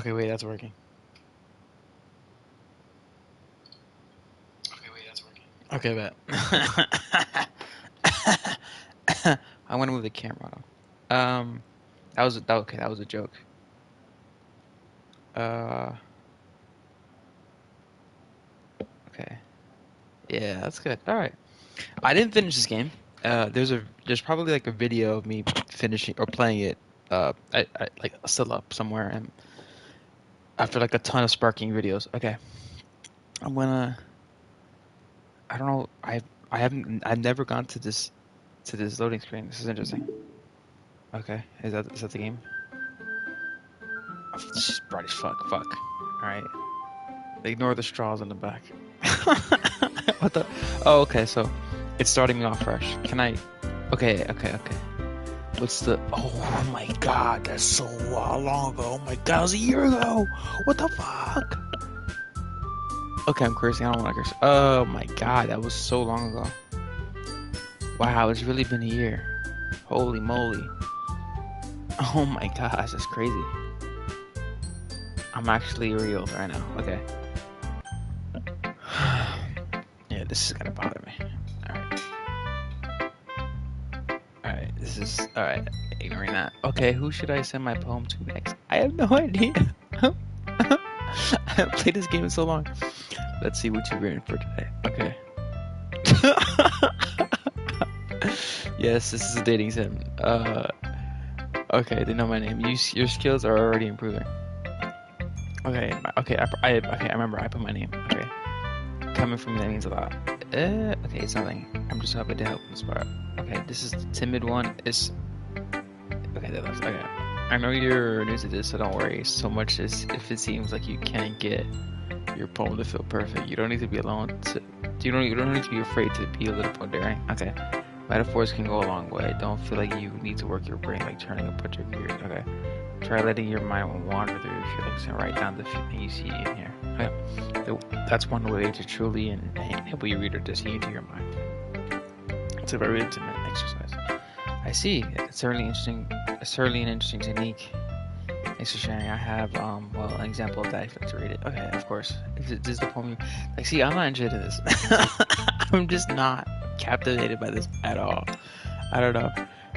Okay, wait, that's working. Okay, bet. I want to move the camera on. Okay. That was a joke. Uh, okay. Yeah, that's good. All right. I didn't finish this game. There's probably like a video of me finishing or playing it. I like still up somewhere, and after like a ton of sparking videos. Okay, I'm gonna. I don't know. I've never gone to this loading screen. This is interesting. Okay, is that the game? Oh, this is bright as fuck. Fuck. All right. Ignore the straws in the back. What the? Oh, okay. So it's starting me off fresh. Can I? Okay. What's the? Oh my god, that's so long ago. Oh my god, it was a year ago. What the fuck? Okay, I'm cursing. I don't want to curse. Oh my god, that was so long ago. Wow, it's really been a year. Holy moly. Oh my gosh, that's crazy. I'm actually real right now. Okay. Yeah, this is gonna bother me. Alright. Alright, this is. Alright, ignoring that. Okay, who should I send my poem to next? I have no idea. I haven't played this game in so long. Let's see what you've written for today. Okay. Yes, this is a dating sim. Okay, they know my name. Your skills are already improving. Okay, I remember I put my name. Okay. Coming from me, that means a lot. Okay, it's nothing. I'm just hoping to help inspire. Okay, this is the timid one. Okay, that looks okay. I know you're new to this, so don't worry so much as if it seems like you can't get your poem to feel perfect. You don't need to be alone. You don't need to be afraid to be a little more daring. Okay, metaphors can go a long way. Don't feel like you need to work your brain like turning a bunch of gears. Okay, try letting your mind wander through your feelings and write down the feeling you see in here. Okay, that's one way to truly enable your reader to see into your mind. It's a very intimate exercise. I see. It's certainly interesting. Certainly an interesting technique. Thanks for sharing. I have well, an example of that if you'd like to read it. Okay, of course. This is the poem. Like, see, I'm not interested in this. I'm just not captivated by this at all. I don't know.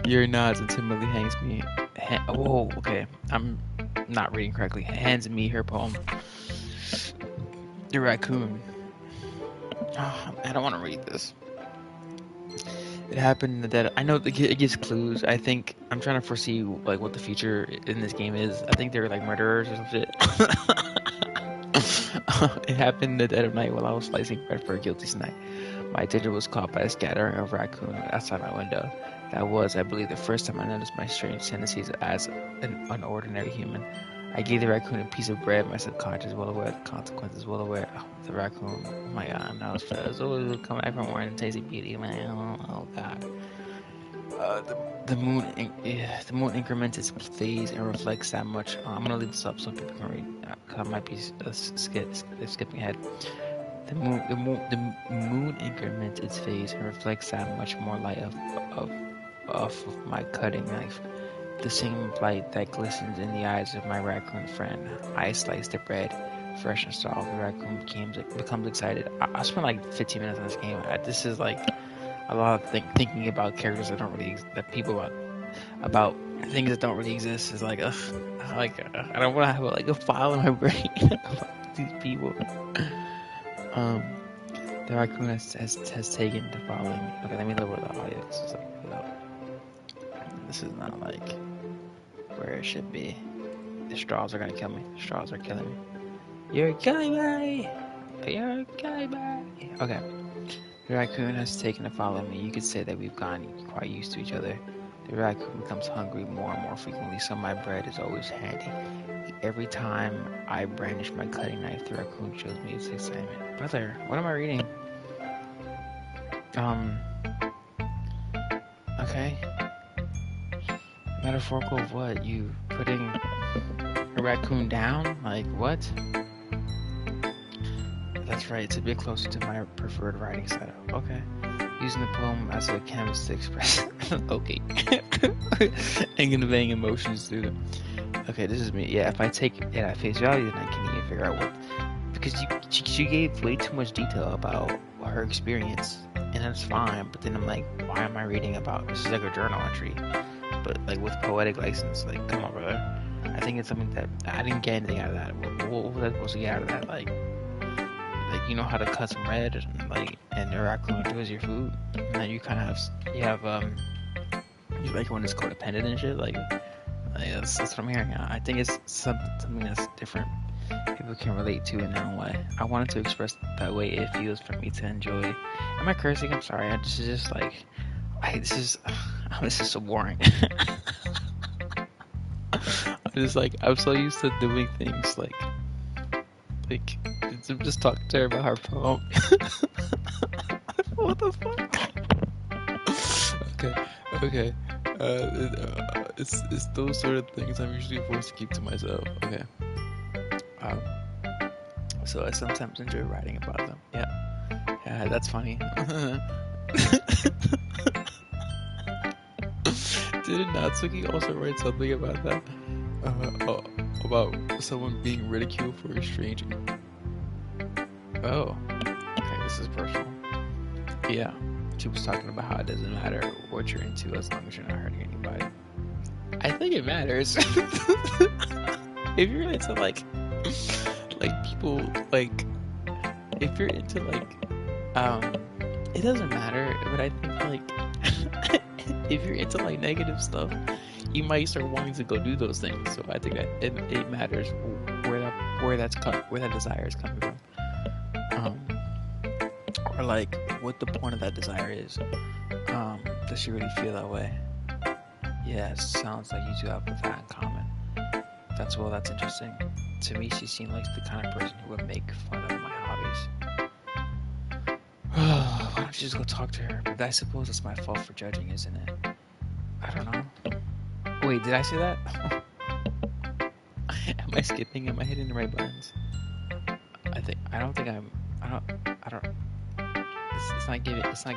Your nods and timidly hangs me. Oh, okay. I'm not reading correctly. Hands me her poem. The raccoon. Oh, I don't want to read this. It happened in the dead. I know it gives clues. I think I'm trying to foresee like what the future in this game is. I think they're like murderers or some shit. It happened in the dead of night while I was slicing bread for a guilty snack. My attention was caught by a scattering of raccoon outside my window. That was, I believe, the first time I noticed my strange tendencies as an unordinary human. I gave the raccoon a piece of bread. My subconscious well aware of the consequences, well aware. Oh, the raccoon. Oh my god, now it's fast. Oh, come back from wearing tasty beauty, man. Oh god. The moon increments its phase and reflects that much. I'm gonna leave this up so people can read. I might be skipping ahead. The moon increments its phase and reflects that much more light off of my cutting knife. The same light that glistens in the eyes of my raccoon friend. I slice the bread, fresh and soft. The raccoon becomes excited. I spent like 15 minutes on this game. This is like a lot of thinking about characters that don't really that people about things that don't really exist is like I don't want to have like a file in my brain about these people. Um, the raccoon has taken to following me. Okay, let me lower the audio. This is not like where it should be. The straws are gonna kill me. The straws are killing me. You're killing me. You're killing me. Okay. The raccoon has taken to follow me. You could say that we've gotten quite used to each other. The raccoon becomes hungry more and more frequently, so my bread is always handy. Every time I brandish my cutting knife, the raccoon shows me its excitement. Brother, what am I reading? Okay. Metaphorical of what? You putting a raccoon down? Like, what? That's right, it's a bit closer to my preferred writing setup. Okay. Using the poem as a canvas to express okay and conveying emotions through them. Okay, this is me. Yeah, if I take it at face value, then I can even figure out what, because she gave way too much detail about her experience, and that's fine. But then I'm like, why am I reading about this? Is like a journal entry, but like with poetic license. Like, come on, brother. I think it's something that I didn't get anything out of that. What was I supposed to get out of that? Like you know how to cut some red, and like, and Iraqi is your food, and then you kind of have you like when it's codependent and shit. Like that's what I'm hearing. I think it's something that's different. People can relate to in their own way. I wanted to express that way it feels for me to enjoy. Am I cursing? I'm sorry. This is just like, this is so boring. I'm so used to doing things like I'm just talking to her about her poem. What the fuck? Okay. It's those sort of things I'm usually forced to keep to myself. Okay. So I sometimes enjoy writing about them. Yeah, that's funny. Didn't Natsuki also write something about that? About someone being ridiculed for estranging? Oh, okay, this is personal. Yeah, she was talking about how it doesn't matter what you're into as long as you're not hurting anybody. I think it matters. If you're into like people, like if you're into it doesn't matter. But I think like if you're into like negative stuff, you might start wanting to go do those things. So I think that it matters where that desire is coming from, or like what the point of that desire is. Does she really feel that way? Yeah, sounds like you two have that in common. That's interesting. To me, she seemed like the kind of person who would make fun of my hobbies. Why don't you just go talk to her? But I suppose it's my fault for judging, isn't it? I don't know. Wait, did I say that? Am I skipping? Am I hitting the right buttons? I don't think I'm. I don't. It's not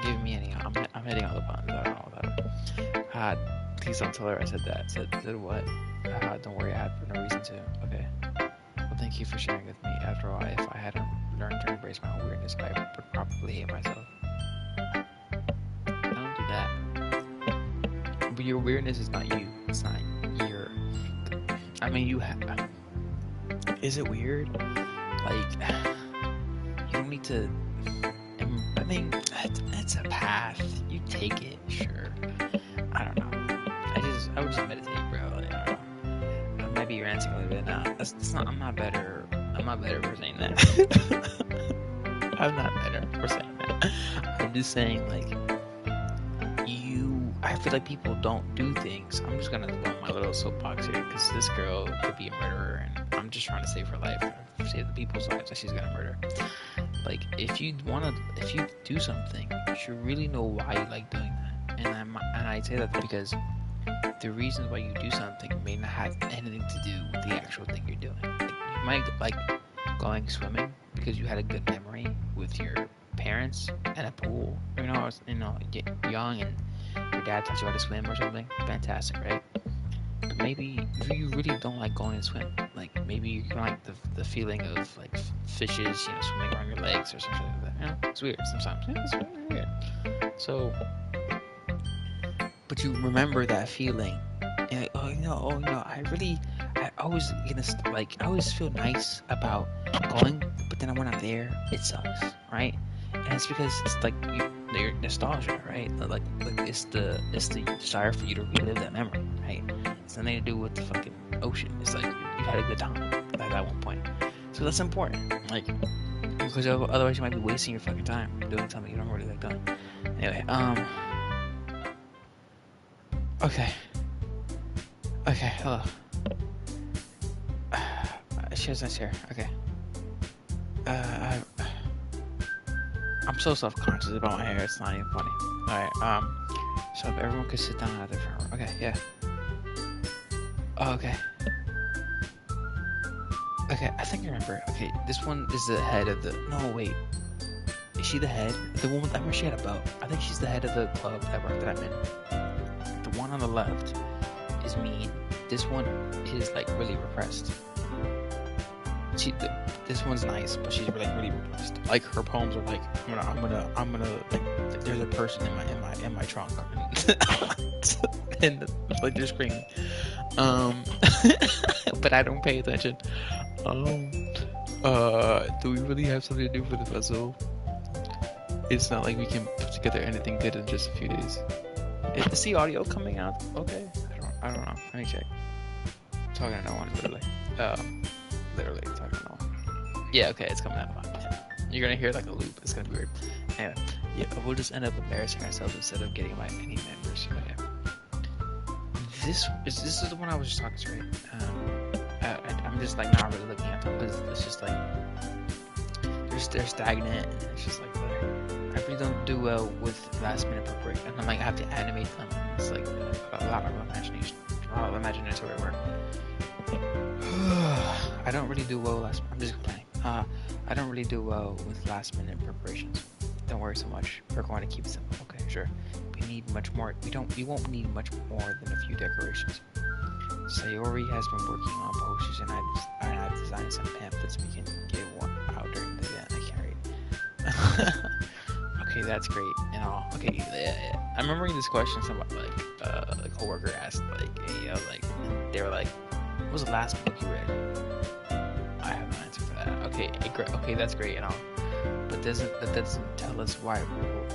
giving me any. I'm hitting all the buttons. I don't know that. Please don't tell her I said that. Said what? Don't worry, I had for no reason to. Okay. Well, thank you for sharing with me. After all, if I hadn't learned to embrace my own weirdness, I would probably hate myself. Don't do that. But your weirdness is not you. It's not your. I mean, you have. Is it weird? Like, you don't need to. I mean, it's a path. You take it, sure. I don't know. I would just meditate, bro. Like, I don't know. I might be ranting a little bit now. I'm not better. I'm not better for saying that. I'm not better for saying that. I'm just saying, like, I feel like people don't do things. I'm just gonna go on my little soapbox here, because this girl could be a murderer, and I'm just trying to save her life, save the people's lives that she's gonna murder. Like, if you do something, you should really know why you like doing that. And I say that because the reasons why you do something may not have anything to do with the actual thing you're doing. Like, you might like going swimming because you had a good memory with your parents and a pool. Young and your dad taught you how to swim or something. Fantastic, right? But maybe you really don't like going to swim. Like, maybe you don't like the feeling of like fishes, swimming around your legs or something like that. It's weird sometimes. Yeah, it's really weird. So, but you remember that feeling, and like, I always feel nice about going, but then when I'm there, it sucks, right? And it's because it's like your nostalgia, right? Like it's the desire for you to relive that memory, right? It's nothing to do with the fucking ocean. It's like you had a good time at one point, so that's important. Like, because otherwise you might be wasting your fucking time doing something you don't really like doing. Anyway, okay, hello. She has nice hair. Okay. I'm so self-conscious about my hair. It's not even funny. All right. So if everyone could sit down at their front row. Okay. Yeah. Oh, okay. Okay. I think I remember. Okay. This one is the head of the. No, wait. Is she the head? The woman, I remember she had a belt. I think she's the head of the club that I'm in. The one on the left is mean. This one is like really repressed. This one's nice, but she's like really repressed. Like her poems are like, I'm gonna like, there's a person in my trunk, and like they're screaming. But I don't pay attention. Do we really have something to do for the festival? It's not like we can put together anything good in just a few days. Is the audio coming out? Okay. I don't know. Let me check. I'm talking to no one, literally. Literally talking to no one. Yeah, okay, it's coming out fine. Yeah. You're gonna hear like a loop. It's gonna be weird. Anyway, yeah, we'll just end up embarrassing ourselves instead of getting like any members. Okay. This is the one I was just talking to, right? I'm just like not really looking at them because it's just like they're stagnant and it's just like I really don't do well with last minute preparation. And I'm like I have to animate them. It's like a lot of imagination, a lot of imaginatory work. I don't really do well I'm just complaining. I don't really do well with last minute preparations. Don't worry so much. We're going to keep it simple. Okay, sure. We need much more. We won't need much more than a few decorations. Sayori has been working on posters and I've designed some pamphlets we can get one out during the event. I can't read. Okay, that's great and all. Okay, yeah. I'm remembering this question somebody a coworker asked like they were like, what was the last book you read? I have no answer for that. Okay, that's great and all. But that doesn't tell us what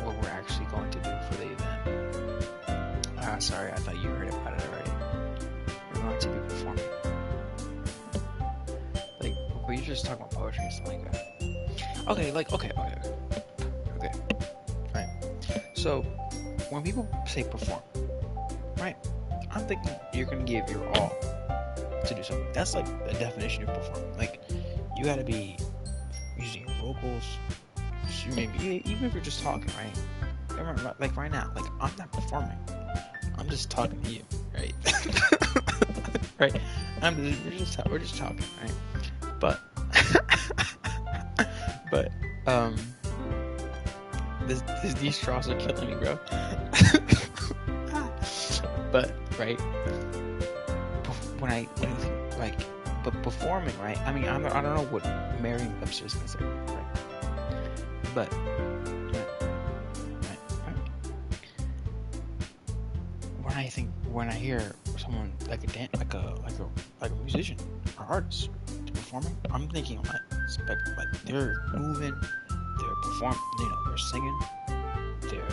we're actually going to do for the event. Sorry, I thought you heard about it already. We're going to be performing. Like, were you just talking about poetry or something like that? Okay. Right. So, when people say perform, right, I'm thinking you're going to give your all to do something. That's like the definition of performing. Like, you gotta be using your vocals, maybe even if you're just talking, right? Remember, like right now, like I'm not performing. I'm just talking to you, right? Right? We're just talking, right? But these straws are killing me, bro. But right, when I think like, but performing, right? I mean, I don't know what Merriam-Webster is considered, right? But when I hear someone like a musician or artist performing, I'm thinking like they're moving, they're performing, they're singing, they're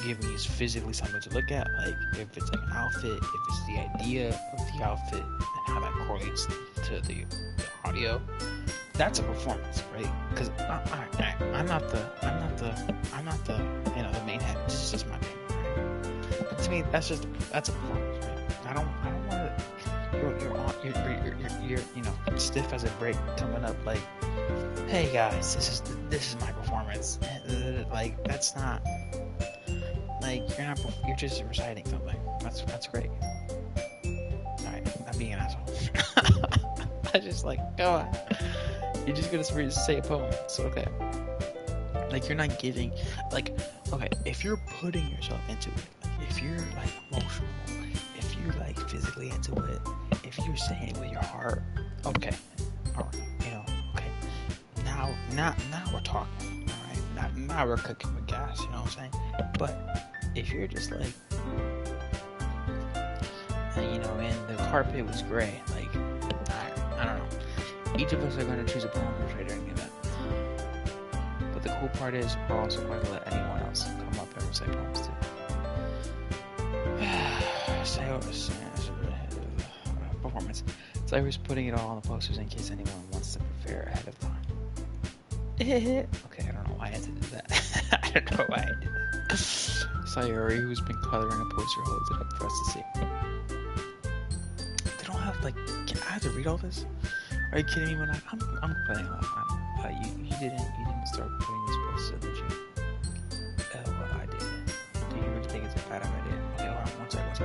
giving you physically something to look at, like if it's like an outfit, if it's the idea of the outfit and how that correlates to the audio. That's a performance, right? Because I'm not the the main head. This is just my opinion, right? But to me, that's a performance, right? I don't want to. You're stiff as a brick coming up like, hey guys, this is my performance. Like that's not like you're just reciting something. That's great. All right, not being an asshole. I just like go on. You're just gonna say a poem. It's okay. Like you're not giving, like, okay, if you're putting yourself into it, like, if you're like emotional, if you're like physically into it, if you're saying it with your heart, okay, all right, okay. Now we're talking, all right. Now we're cooking with gas. You know what I'm saying? But if you're just like, and the carpet was gray, like, I don't know. Each of us are going to choose a poem to try during the event. But the cool part is we're also going to let anyone else come up and recite poems too. Performance. So I was putting it all on the posters in case anyone wants to prepare ahead of time. Okay, I don't know why I had to do that. I don't know why I did that. Sayori, who's been coloring a poster, holds it up for us to see. They don't have, like, I have to read all this? Are you kidding me? When I'm playing a lot of time. You didn't start putting these posters up, did you? Well, I did. Do you really think it's a bad idea? Okay, hold on, one second.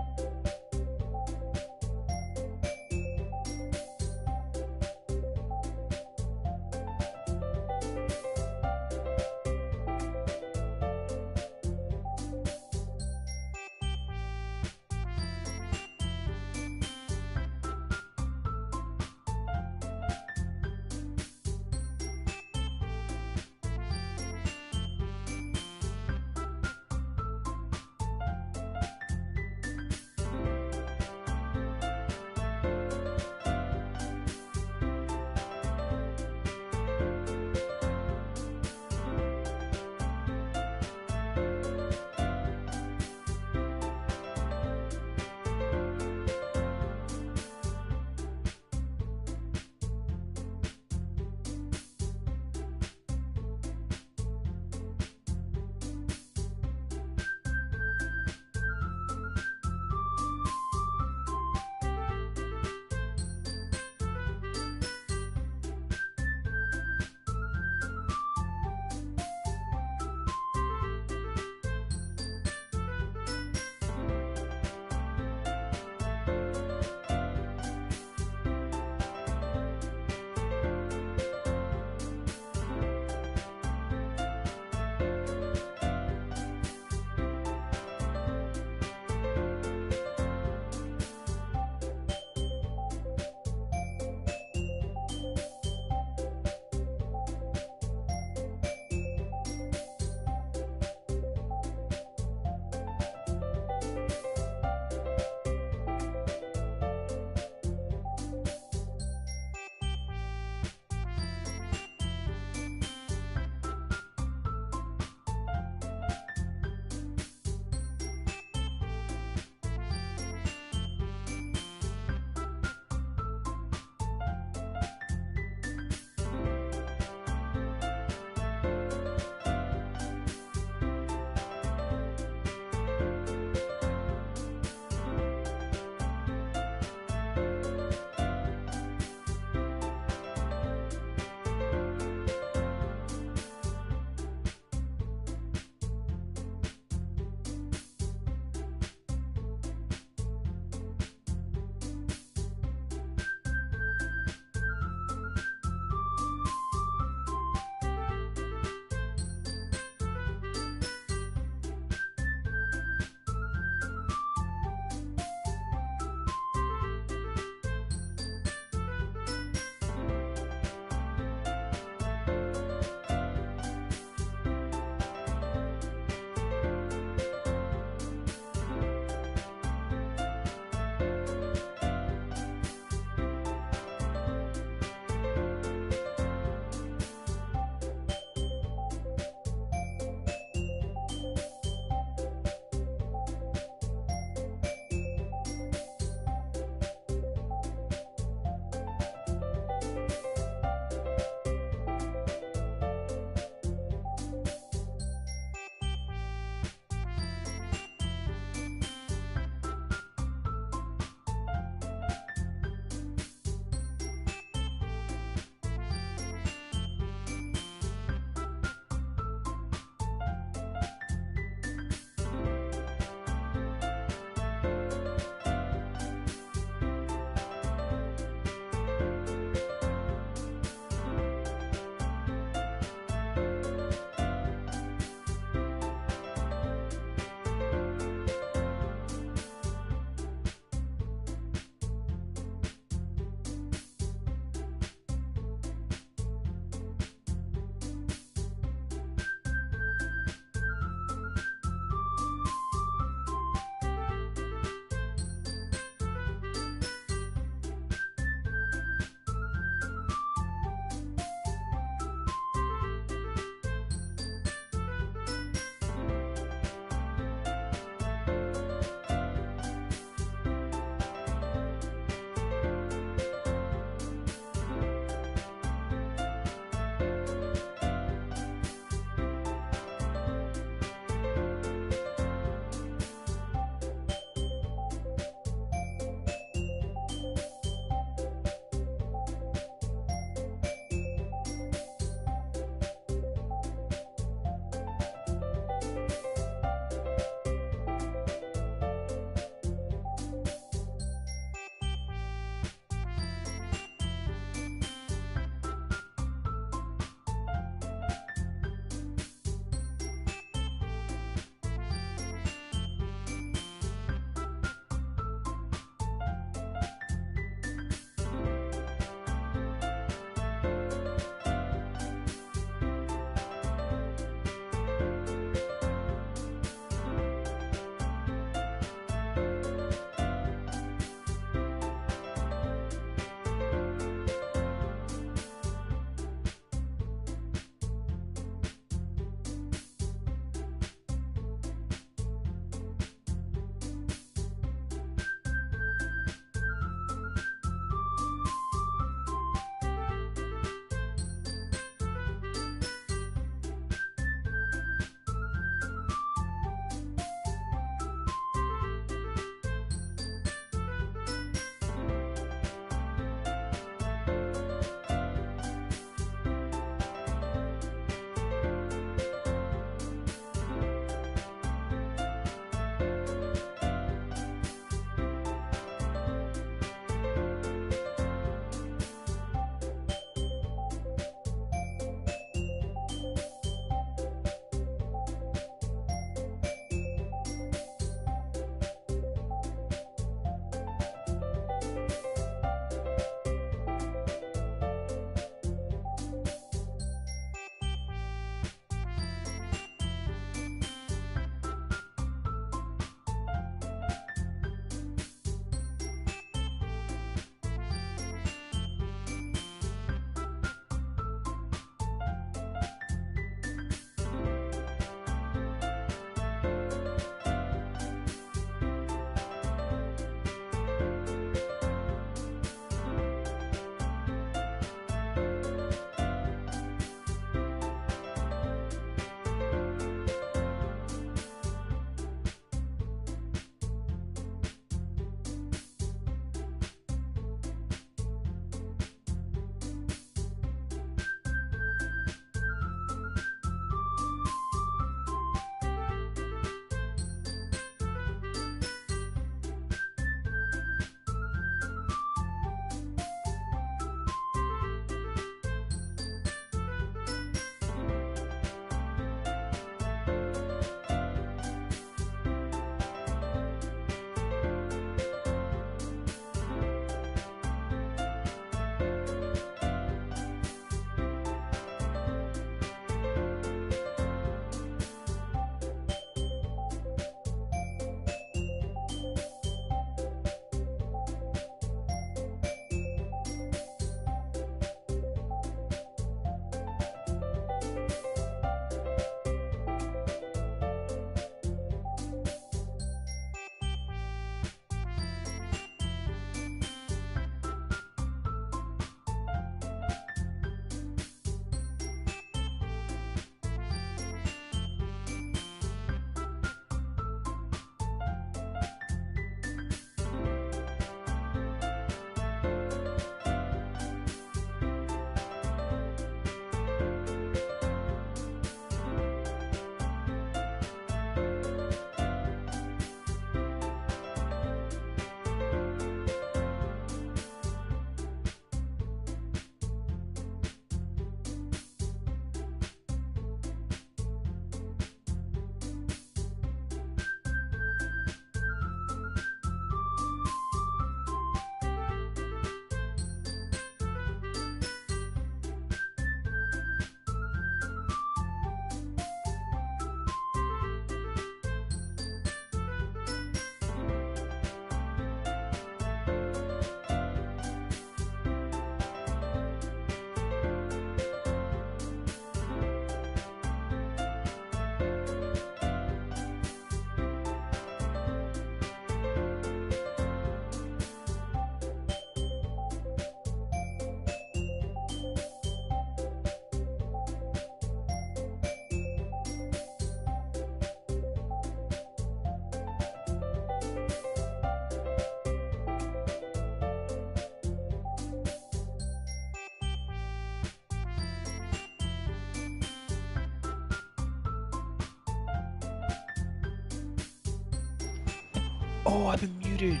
Oh, I've been muted.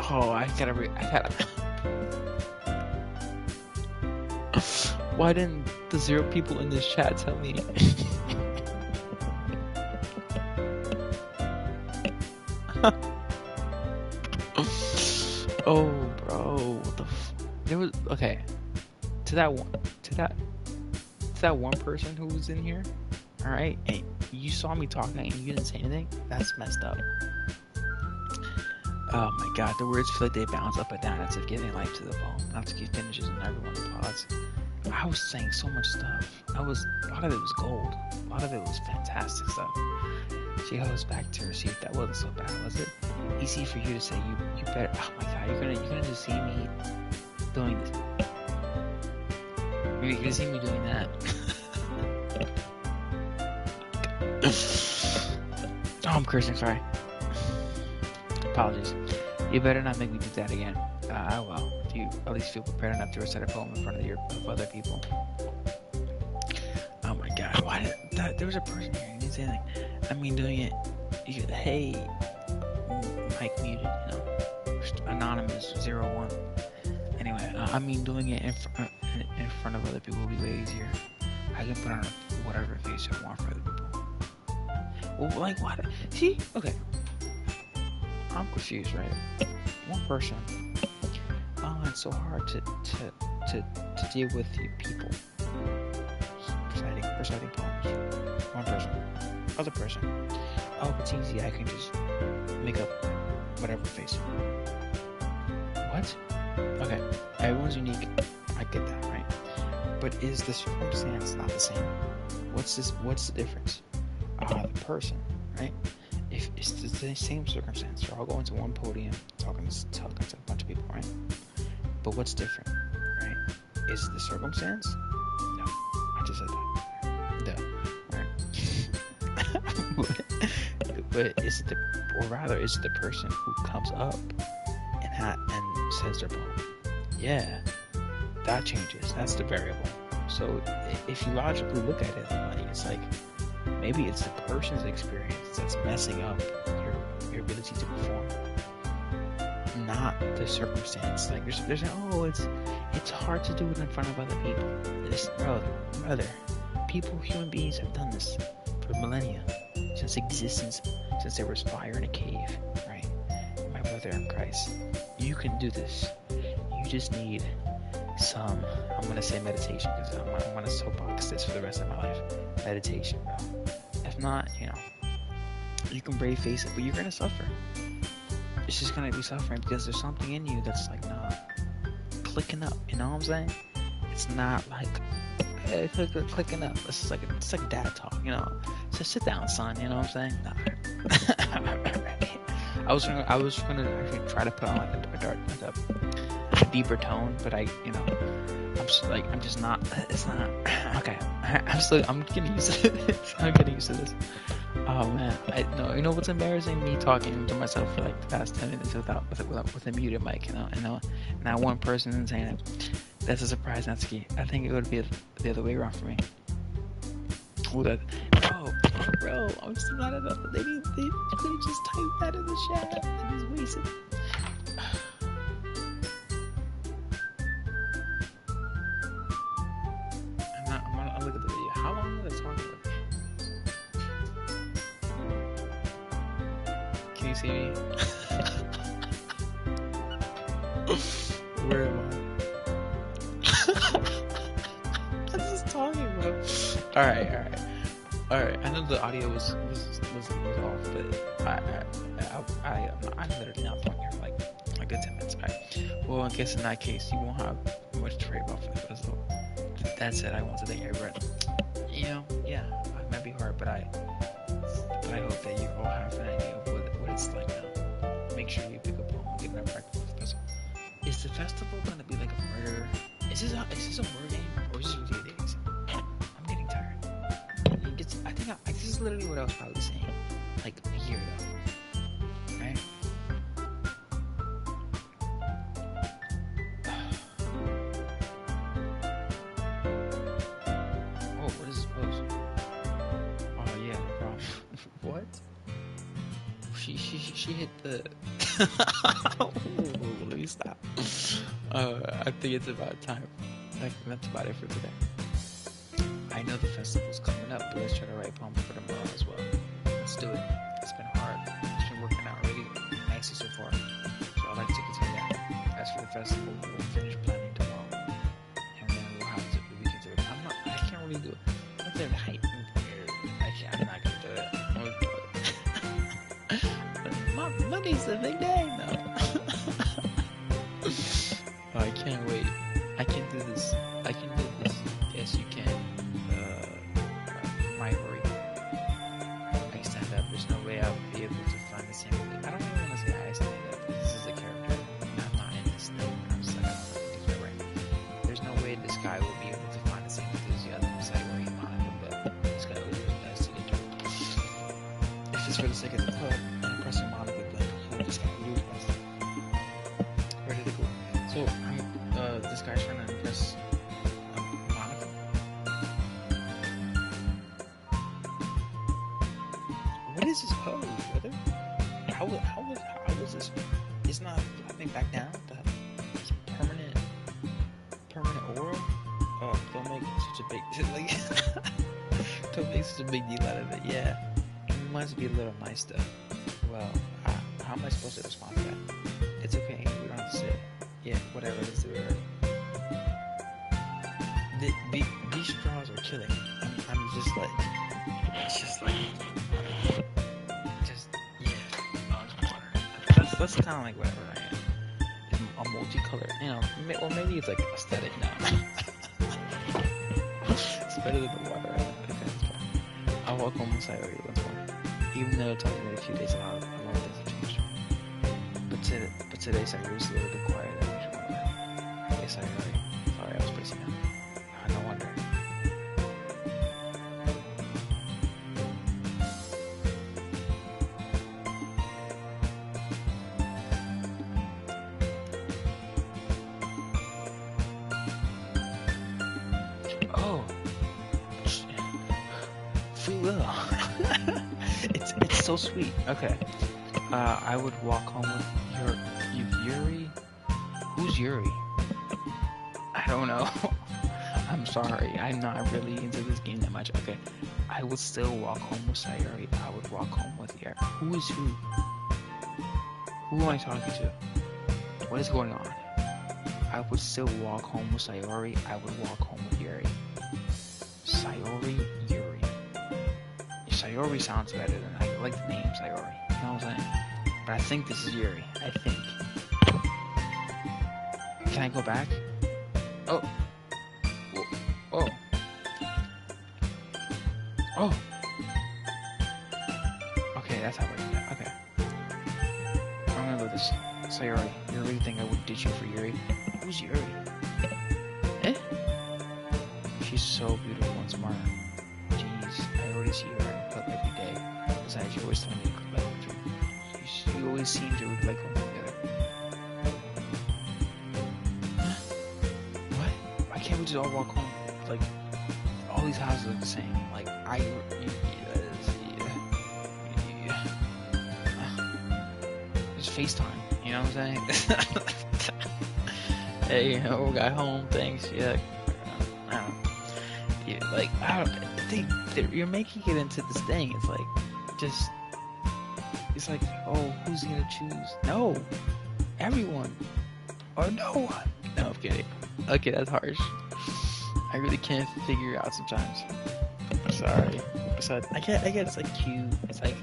Oh, I gotta. Why didn't the 0 people in this chat tell me? Oh, bro, what the there was okay. To that one, to that one person who was in here. All right, and you saw me talking and you didn't say anything. That's messed up. Oh my god, the words feel like they bounce up and down as if giving life to the poem. Natsuki finishes and everyone applauds. I was saying so much stuff. A lot of it was gold. A lot of it was fantastic stuff. She goes back to her seat. That wasn't so bad, was it? Easy for you to say. You better. Oh my god, you're gonna just see me doing this. You're gonna see me doing that. Oh, I'm cursing. Sorry. Apologies. You better not make me do that again. I will. If you at least feel prepared enough to recite a poem in front of other people. Oh my god, why did that? There was a person here. He didn't say anything. I mean, doing it. Hey, mic muted. You know, anonymous 01. Anyway, I mean, doing it in front of other people will be way easier. I can put on whatever face I want for other people. Well, like what? See? Okay. I'm confused, right? One person. Oh, it's so hard to deal with you people. Reciting poems. One person. Other person. Oh, it's easy. I can just make up whatever face. What? Okay. Everyone's unique. I get that, right? But is the circumstance not the same? What's the difference? The person, right? If it's the same circumstance, you're all going to one podium, talking to a bunch of people, right? But what's different, right? Is the circumstance? No, I just said that. Duh, right? but is it the person who comes up and says their poem? Yeah, that changes. That's the variable. So if you logically look at it, like, it's like maybe it's the person's experience that's messing up your ability to perform, not the circumstance. Like there's it's hard to do it in front of other people. Brother, human beings have done this for millennia, since existence, since they were spire in a cave, right? My brother in Christ, you can do this. You just need some, I'm gonna say meditation, because I'm gonna soapbox this for the rest of my life. Meditation, bro. If not, you can brave face it, but you're gonna suffer. It's just gonna be suffering because there's something in you that's like not clicking up. You know what I'm saying? It's not like clicking up. It's like dad talk. So sit down, son. You know what I'm saying? I was gonna actually try to put on a deeper tone, but I'm just not. It's not okay. I'm getting used to this. I'm getting used to this. Oh man, you know what's embarrassing? Me talking to myself for like the past 10 minutes with a muted mic, and not one person saying it. That's a surprise, Natsuki. I think it would be the other way around for me. Bro, I'm just not enough. They could have just typed that in the chat and just wasted. I'm look at the video. How long was I talking about? Can you see me? Where am I? I'm just talking, bro. Alright. I know the audio was off, but I'm literally not talking here for like a good 10 minutes. Alright. Well, I guess in that case, you won't have much to worry about for the festival. That said, I want to thank everyone. Yeah, it might be hard, but I hope that you all have an idea of what it's like now. Make sure you pick up home and get enough practice for the festival. Is the festival gonna be like a murder? Is this a word game or is this really days? I'm getting tired. I think this is literally what I was probably saying like a year ago, right? Oh, what is this post? she hit the. Ooh, let me stop. I think it's about time. Like, that's about it for today. I know the festival's coming up, but let's try to write a poem for tomorrow as well. Let's do it. It's been hard. It's been working out really nicely so far. So I'd like to continue that. As for the festival, we'll finish planning tomorrow, and then we'll have to we can do it. I can't really do it. I'm there hype and prepared. I'm not gonna do it. Monday's the big day. No. Oh, I can't wait. I can do this. I can do this. Yes, you can. My worry. I stand up. There's no way I'll be able to find the same. I don't even want to say I stand up. This is a character. I'm not in this thing. I'm just like, I don't know if right. There's no way this guy will be able to find the same enthusiasm as I worry Monica, but this guy will do his best to get through. If it's for the sake of the club, I'm impressing Monica, then this guy will do his best. Where did it go? So, this guy's trying to impress Monica. What is this pose, brother? How was this? It's not flapping back down, but it's permanent oral. Oh, don't make such a big don't make such a big deal out of it. Yeah, it must be a little nice though. Well, how am I supposed to respond to that? It's okay. We don't have to say it. Yeah, whatever. Let's do it. These straws are killing. I'm just like, it's just like, yeah. Oh, it's water. That's kind of like whatever I am. It's a multicolored, or maybe it's like aesthetic now. It's better than the water. Okay, that's fine. I'll walk home with Sayori once more, even though it took me a few days. A lot of things have changed. But today Sayori was a little bit quieter than usual. Yes, Sayori. Sorry, I was bracing out. No wonder. Oh, free will. It's so sweet. Okay. I would walk home with Yuri. Who's Yuri? I don't know. I'm sorry, I'm not really into this game that much. Okay, I would still walk home with Sayori. I would walk home with Yuri. Who is who? Who am I talking to? What is going on? I would still walk home with Sayori. I would walk home with Yuri. Sayori, Yuri. Sayori sounds better than I like the name Sayori. You know what I'm saying? But I think this is Yuri. I think. Can I go back? Oh. Oh. Oh. Okay, that's how I do that. Okay. I'm gonna go this. Sayori, you really think I would ditch you for Yuri? Who's Yuri? Eh? She's so beautiful and smart. Jeez, I already see her in the club every day. Besides, you always tell me to collect with her. You always seem to like one together. Huh? What? Why can't we just all walk home? Like, all these houses look the same. Like, it's FaceTime, you know what I'm saying? Hey, got home, thanks, yeah. I don't know. Yeah, like, you're making it into this thing. It's like, it's like, oh, who's he gonna choose? No, everyone. Or no one. No, I'm kidding. Okay, that's harsh. I really can't figure it out sometimes. I'm sorry. Besides, I get it's like cute. It's like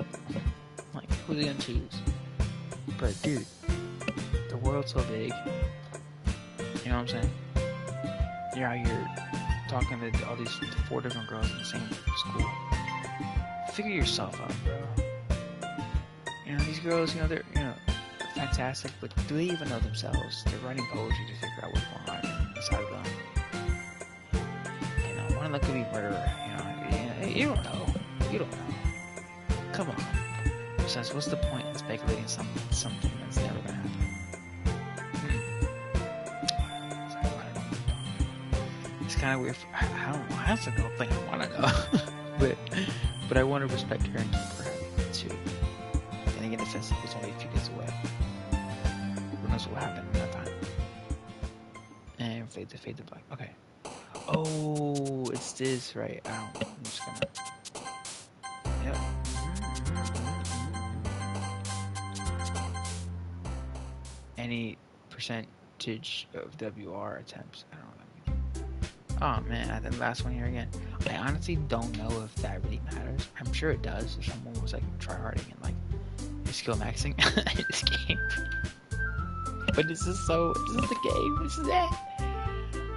who's he gonna choose? But dude, the world's so big. You know what I'm saying? You're out here talking to all these 4 different girls in the same school. Figure yourself out, bro. You know, these girls, they're, fantastic, but do they even know themselves? They're writing poetry to figure out what's going on inside of them. One of them could be murderer, you don't know. You don't know. Come on. Besides, what's the point in speculating something that's never gonna happen? It's kind of weird. I don't know. I also don't think I want to know. but I want to respect her and keep her happy too. And again, if since it was only a few days away. Who knows what happened in that time? And fade to black. Okay. Oh, it's this, right? I'm just gonna. Yep. Any percentage of WR attempts. I don't know what that means. Oh man, I did the last one here again. I honestly don't know if that really matters. I'm sure it does if someone was like tryharding and like skill maxing this game. But this is the game. This is it.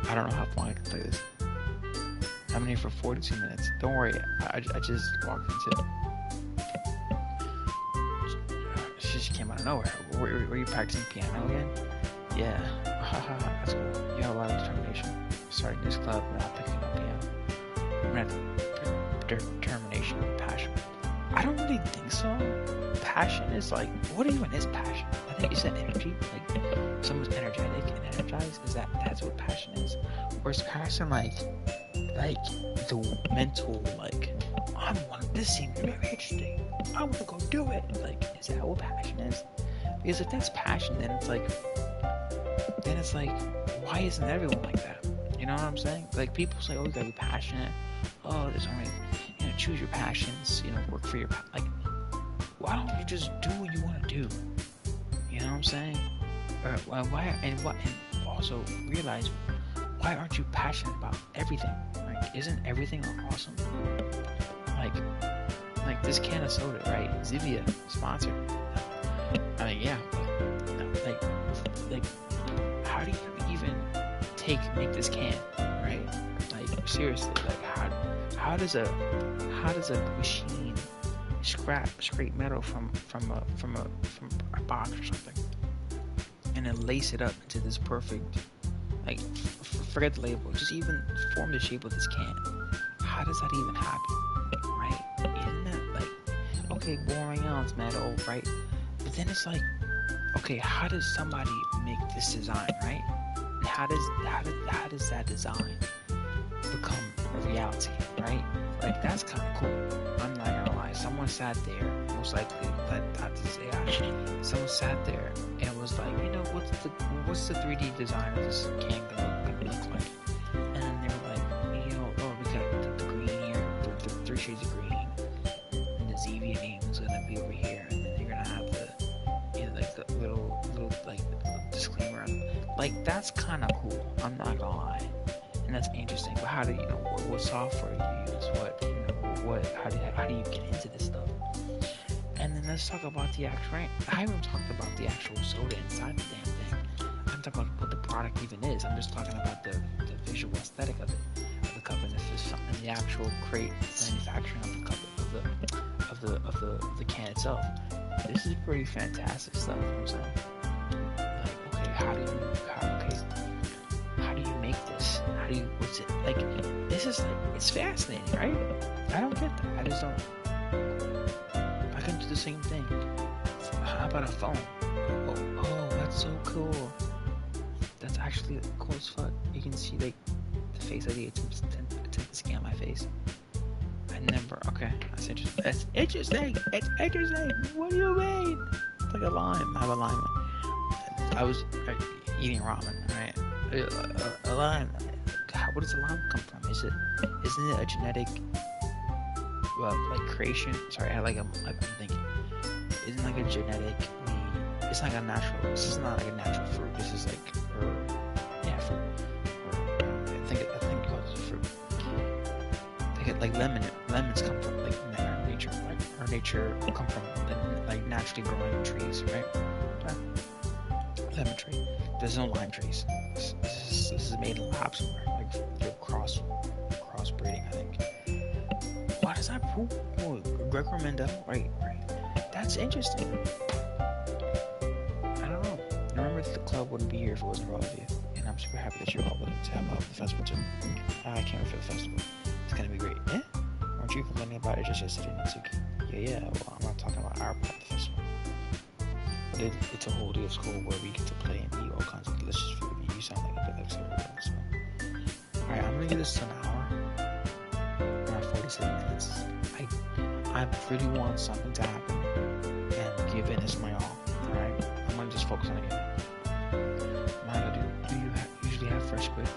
I don't know how long I can play this. I'm in here for 42 minutes. Don't worry, I just walked into it. She just came out of nowhere. Were you practicing piano again? Yeah. Haha, that's cool. You have a lot of determination. Starting this club without picking up piano. I'm gonna have determination and passion. I don't really think so. Passion is like, what even is passion? I think it's that energy. Like, someone's energetic and energized. That's what passion is? Or is passion like the mental, like, this seems very interesting. I want to go do it. Like, is that what passion is? Because if that's passion, then it's like, why isn't everyone like that? You know what I'm saying? Like, people say, oh, you gotta be passionate. Oh, there's only, choose your passions. Work for your like. Why don't you just do what you want to do? You know what I'm saying? Or why? And also realize, why aren't you passionate about everything? Like, isn't everything awesome? Like this can of soda, right? Zivia sponsor. I mean, yeah, but like, how do you even make this can, right? Like, seriously, like, how does a machine scrape metal from a box or something, and then lace it up into this perfect, like, forget the label, just even form the shape of this can? How does that even happen, right? Isn't that like, okay, boring ounce metal, right? But then it's like, okay, how does somebody make this design, right? And how does that design become a reality, right? Like, that's kind of cool. I'm not gonna lie. Someone sat there, most likely, not to say someone sat there and was like, what's the 3D design of this can gonna look like? And then they were like, oh, we got the green here, the 3 shades of green, and the ZV name is gonna be over here, and then you're gonna have the, like, the little like disclaimer. Like, that's kind of cool. I'm not gonna lie. And that's interesting. But how do you what software you use? How do you get into this stuff? And then let's talk about the actual. I haven't talked about the actual soda inside the damn thing. I'm talking about what the product even is. I'm just talking about the visual aesthetic of it, of the cup, and the actual crate manufacturing of the cup, of the can itself. This is pretty fantastic stuff. You know what I'm saying? Like, okay, how do you make this? What's it like? This is like, it's fascinating, right? I don't get that. I just don't. I can do the same thing. How about a phone? Oh, that's so cool. That's actually cool as fuck. You can see, like, the face ID attempts to scan my face. Okay, that's interesting. It's interesting. What do you mean? It's like a lime. I have a lime. I was eating ramen, right? A lime. Where does a lime come from? Isn't it a genetic, like, creation? Sorry, I'm thinking. Isn't like a genetic? It's like a natural. This is not like a natural fruit. This is like, fruit. I think it calls it a fruit. Like lemons come from, like, our nature. Like, our nature will come from, like, naturally growing trees, right? Lemon tree. There's no lime trees. This is made in a lab somewhere, like, crossbreeding, I think. Why does that prove? Oh, Gregor Mendel, right. That's interesting. I don't know. Remember that the club wouldn't be here if it wasn't for all of you, and I'm super happy that you're all willing to have the festival too. I can't wait for the festival. It's gonna be great. Yeah? Weren't you complaining about it just yesterday, Natsuki? Yeah. Well, I'm not talking about our part of the festival. But it's a whole day of school where we get to play and eat all kinds of delicious food. You sound like a good everyone. So, alright, I'm gonna give this an hour. Around 47 minutes. I really want something to happen, and given is my all. Alright? I'm gonna just focus on the game. Milo, do you usually have fresh squid?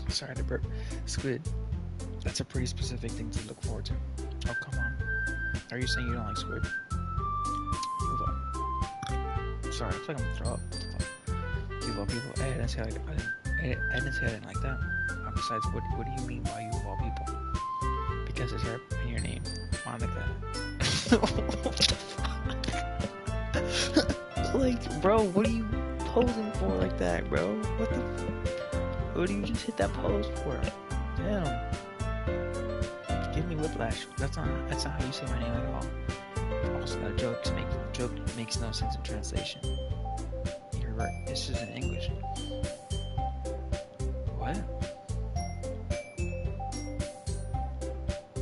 Sorry to burp. Squid. That's a pretty specific thing to look forward to. Oh, come on. Are you saying you don't like squid? Sorry, I feel like I'm gonna throw up. People. Hey, I didn't say I didn't like that. Besides, what do you mean by you of all people? Because it's right in your name. Monica. Like, bro, what are you posing for like that, bro? What do you just hit that pose for? Damn. Give me whiplash. That's not how you say my name at all. Also, that joke makes no sense in translation. You're right. This is in English. What?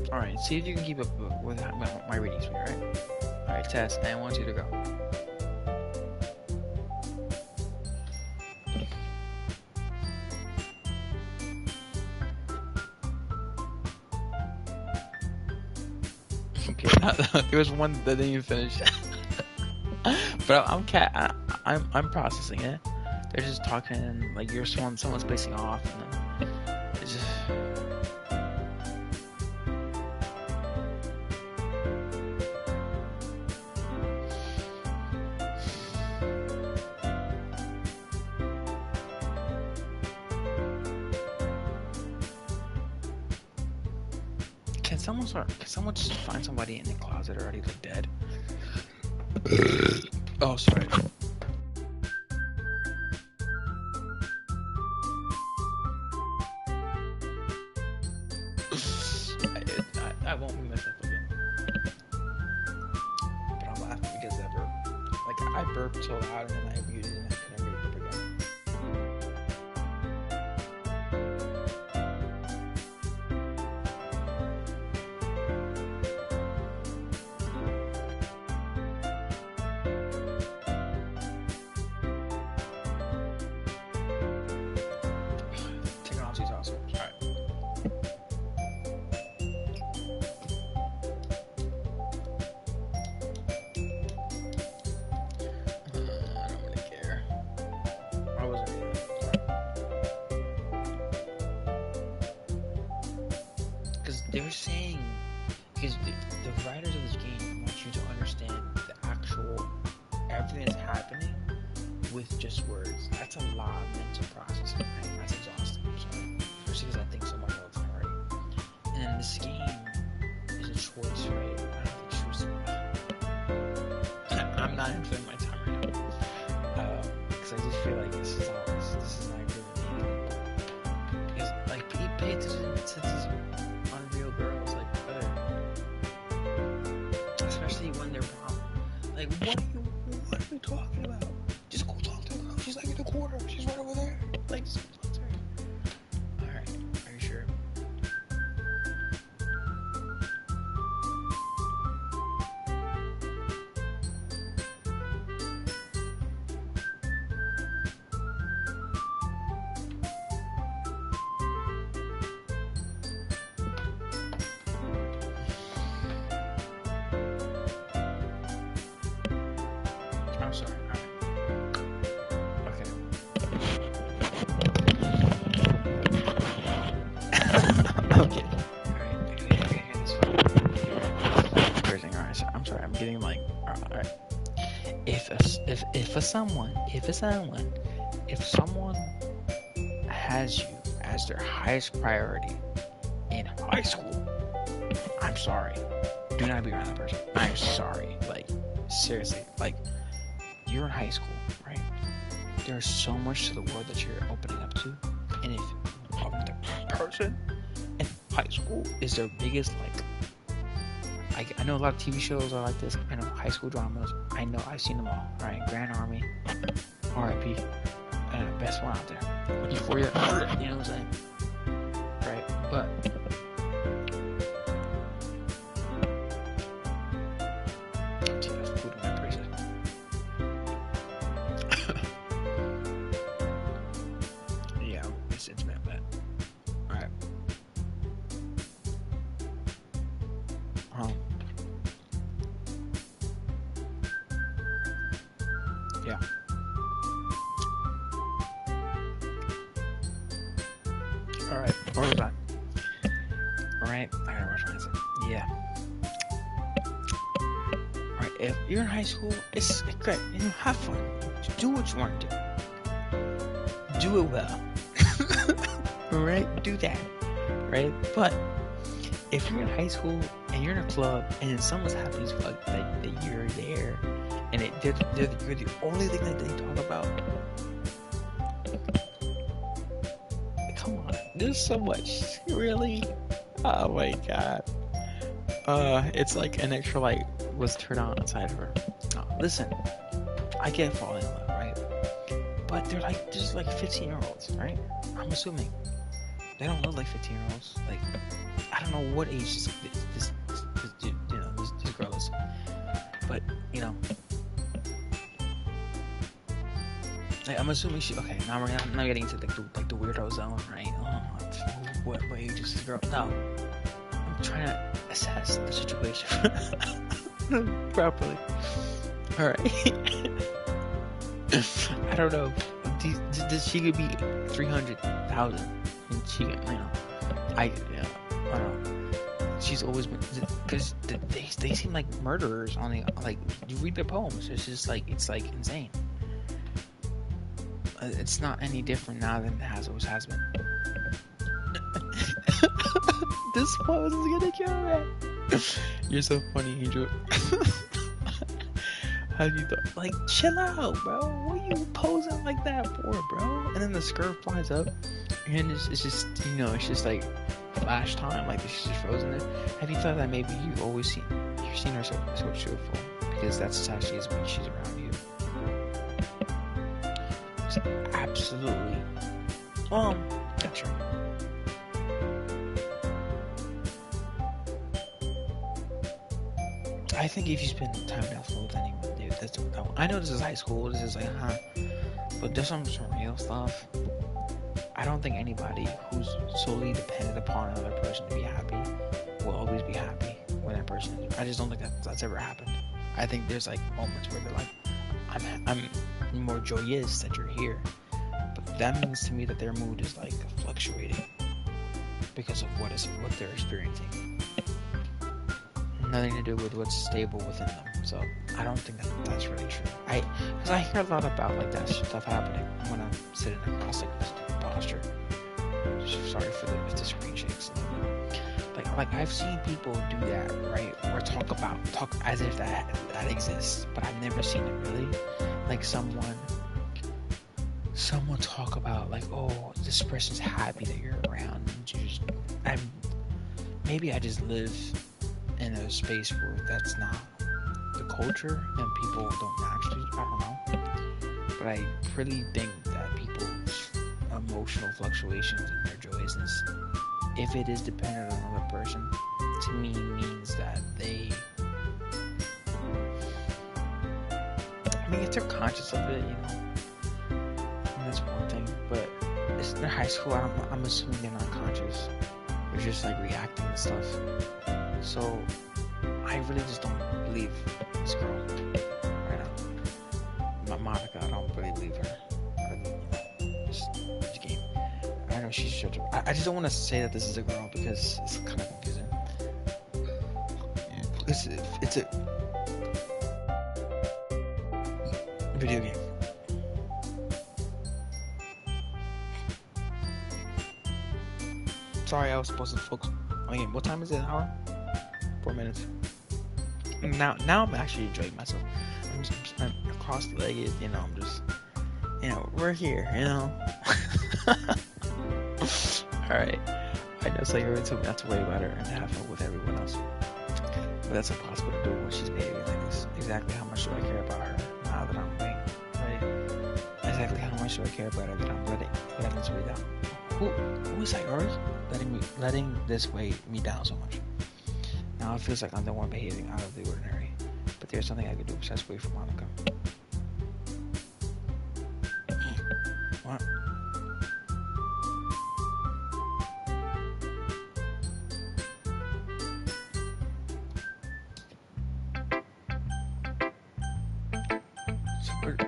Alright, see if you can keep up with my reading speed, alright? Alright, test, and 1, 2 to go. Okay, there was one that didn't even finish. But I'm processing it. They're just talking and like someone's spacing off, and then it's just. Can someone just find somebody in the closet already like dead? Oh, sorry. I won't move myself again. But I'm laughing because I burped. Like, I burped so loud and then I muted and I couldn't really burp again. Technology's awesome. Alright. I don't really care. I wasn't reading it. Because they were saying, because the writers of this game want you to understand the actual everything that's happening with just words. That's a lot of mental processing, right? That's exhausting. I'm sorry. Especially because I think so much all the time already. And then this game is a choice, right? I don't have to choose. I'm not enjoying my time right now. Because I just feel like this is not good for me. Because, like, pay attention to these unreal girls, like, especially when they're wrong. Like, what are you talking about? Just go talk to her. She's like in the corner. She's right over there. Like, just go talk to her. Alright, are you sure? I'm sorry. Alright. Okay. Okay. Okay, that's fine. Everything, alright. So I'm sorry. I'm getting like, alright. If someone has you as their highest priority in high school, I'm sorry. Do not be around that person. I'm sorry. Like, seriously. Like, you're in high school, right? There's so much to the world that you're opening up to, and if the person in high school is their biggest, like, I know a lot of TV shows are like this. I know high school dramas. I know I've seen them all. All right, Grand Army, R.I.P. Best one out there. Euphoria, you know what I'm saying? Right, but. Yeah, it's intimate, but alright. Yeah. All right. Where was I? All right. I gotta rush my answer. Yeah. All right. If you're in high school, it's great. You know, have fun. Do what you want to do. Do it well. All right. Do that. Right. But if you're in high school and you're in a club and someone's happy as fuck that you're there, and you're the only thing that they talk about. Come on, there's so much. Really? Oh my god. It's like an extra light was turned on inside of her. Listen, I get falling in love, right? But they're just like 15-year-olds, right? I'm assuming they don't look like 15-year-olds. Like, I don't know what age this girl is, but you know. Like, I'm assuming she. Okay, now I'm getting into like the weirdo zone, right? What age is this girl? No, I'm trying to assess the situation properly. All right. I don't know. She could be 300,000, and she, I don't know. She's always been, because they seem like murderers on the, like, you read their poems. It's just like, it's like insane. It's not any different now than it always has been. This pose is gonna kill me. You're so funny, Angel. How do you like, chill out, bro? What are you posing like that for, bro? And then the skirt flies up, and it's just, it's just like flash time, like she's just frozen there. Have you thought that maybe you've seen her so cheerful because that's how she is when she's around you? Absolutely. That's right. I think if you spend time enough with anyone, dude, that's that one. I know this is high school, this is like, but there's some real stuff. I don't think anybody who's solely dependent upon another person to be happy will always be happy when that person is. I just don't think that's ever happened. I think there's like moments where they're like, I'm more joyous that you're here, but that means to me that their mood is like fluctuating because of what they're experiencing. Nothing to do with what's stable within them. So I don't think that's really true. Because I hear a lot about like that stuff happening when I'm sitting across like this posture. Sorry for the screen shakes. Like I've seen people do that, right? Or talk as if that exists, but I've never seen it really. Like someone talk about like, oh, this person's happy that you're around. Maybe I just live in a space where that's not the culture and people don't actually, I don't know. But I really think that people's emotional fluctuations and their joyousness, if it is dependent on another person, to me means that they, I mean, if they're conscious of it, that's one thing, but it's in high school, I'm assuming they're not conscious. They're just like reacting to stuff. So I really just don't believe this girl right now. Monica, I don't really believe her. This game. I know she's such a... I just don't want to say that this is a girl because it's kind of confusing. It's a video game. Sorry, I was supposed to focus. What time is it? An hour? 4 minutes. Now I'm actually enjoying myself. I'm cross-legged, I'm just, we're here, Alright. I know, so you're told me not to worry about her and to have fun with everyone else. But that's impossible to do when she's behaving like this. Exactly how much do I care about her now that I'm away, right? Exactly how much do I care about her that I'm letting this weigh down? Who is yours? Letting this weigh me down so much. Now it feels like I'm the one behaving out of the ordinary, but there's something I can do besides wait for Monica. What?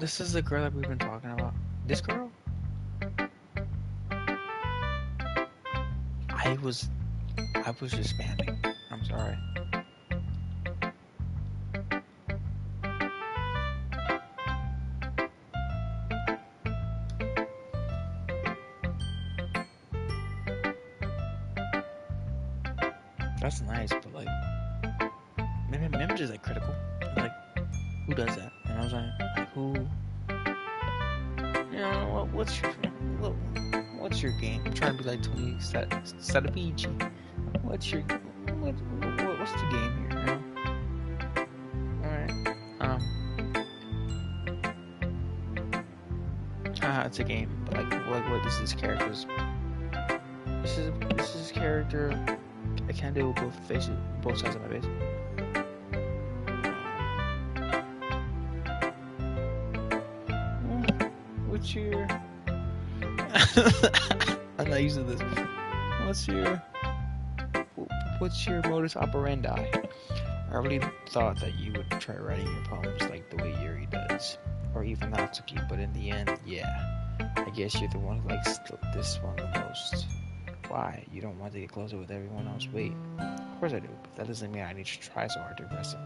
This is the girl that we've been talking about. This girl? I was just spamming. I'm sorry. That's nice, but like, maybe just like critical. Like, who does that? You know what I'm saying? Like, who? You know, what's your game? I'm trying to be like Tony Sadabici. What's the game here? You know? All right. It's a game, but like what this is characters. This is character. I can't do both sides of my face. What's your? I'm not used to this. What's your modus operandi? I really thought that you would try writing your poems like the way Yuri does, or even Natsuki, but in the end, yeah. I guess you're the one who likes this one the most. Why? You don't want to get closer with everyone else? Wait. Of course I do, but that doesn't mean I need to try so hard to impress him.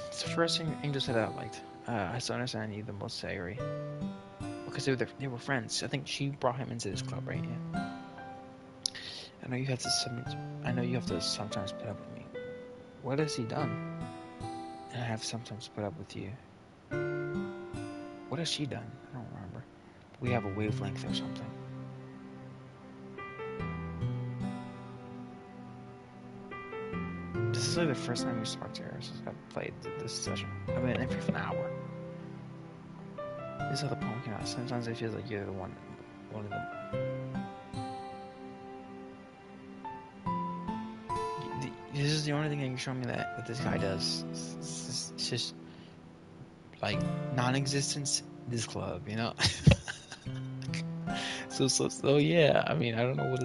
It's the first thing Angel said I liked. I still understand you the most, Sayori. Because they were friends. I think she brought him into this club, right? Yeah. I know you have to sometimes put up with me. What has he done? And I have sometimes put up with you. What has she done? I don't remember. We have a wavelength or something. This is like the first time we talked to her since I played this session. I've been in here for an hour. This is how the poem came out. Sometimes it feels like you're the one of them. This is the only thing that you can show me that this guy does. It's just like non-existence. This club, you know. So yeah. I mean, I don't know what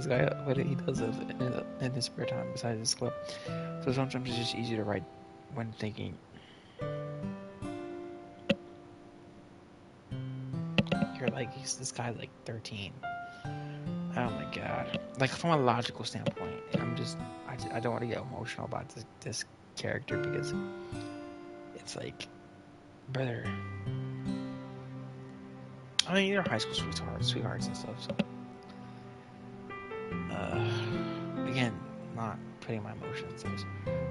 he does in his spare time besides this club. So sometimes it's just easier to write when thinking. You're like, this guy's like 13. Oh my god. Like, from a logical standpoint, I don't want to get emotional about this character because it's like, brother. I mean, they're high school sweethearts and stuff, so. Again, not putting my emotions.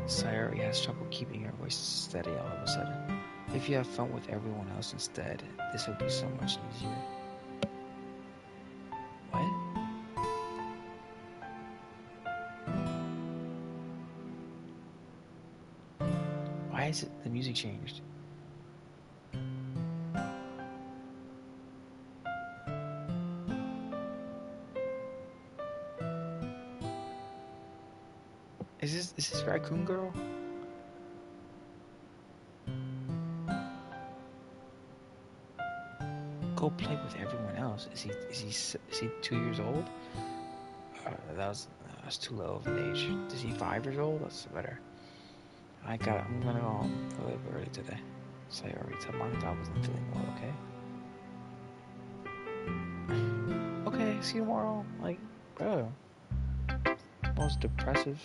Sayori has trouble keeping her voice steady all of a sudden. If you have fun with everyone else instead, this would be so much easier. What? Why is the music changed? Is this Raccoon Girl? Go play with everyone else. Is he 2 years old? That's too low of an age. Is he 5 years old? That's better. I'm gonna go home a little bit early today. Sayori, tell Monica I wasn't feeling well, okay? Okay, see you tomorrow. Like, bro. Most depressive.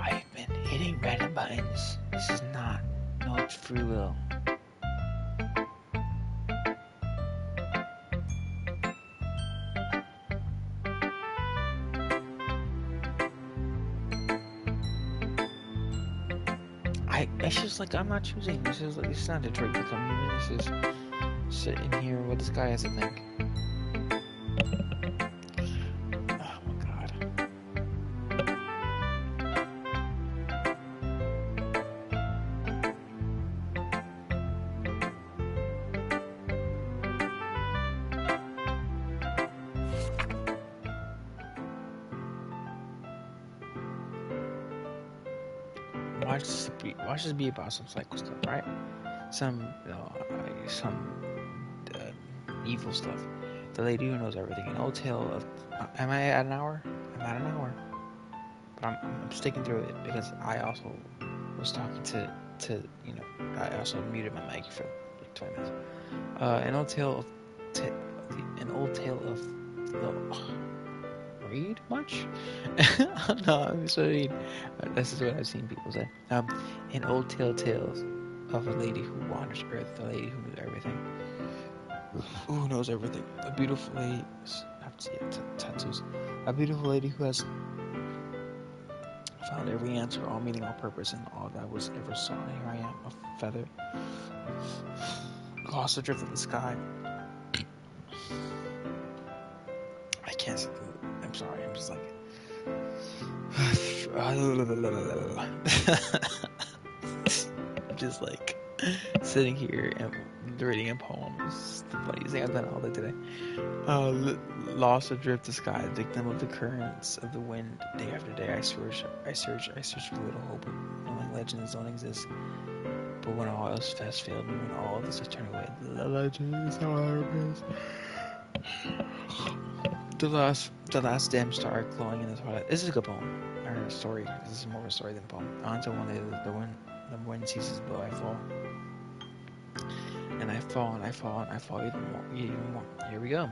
I've been hitting random buttons. This is not it's free will. It's just like I'm not choosing. This is like, it's not Detroit Become Human. This is sitting here what this guy has to think. Oh my god. watch this be about some psycho stuff, right? Some evil stuff. The lady who knows everything. An old tale of. Am I at an hour? I'm at an hour, but I'm sticking through it because I also was talking to I also muted my mic for like 20 minutes. An old tale of an old tale of the read much? No, I'm sorry. This is what I've seen people say. An old tales of a lady who wanders Earth, a lady who knows everything. Who knows everything? A beautiful lady. I have to see it, tattoos. A beautiful lady who has found every answer, all meaning, all purpose, and all that was ever saw. Here I am, a feather, lost adrift in the sky. I can't say it. I'm sorry. I'm just like. I'm just like sitting here and reading a poem. It's the funniest thing I've done all day today. Lost adrift the sky, victim of the currents of the wind. Day after day, I search for little hope, knowing legends don't exist. But when all else has failed me, when all this has turned away, the legends are missed. The last dim star glowing in the twilight. This is a good poem, or a story. This is more of a story than a poem. Until one day the wind ceases to blow, I fall. And I fall, and I fall, and I fall even more. Here we go.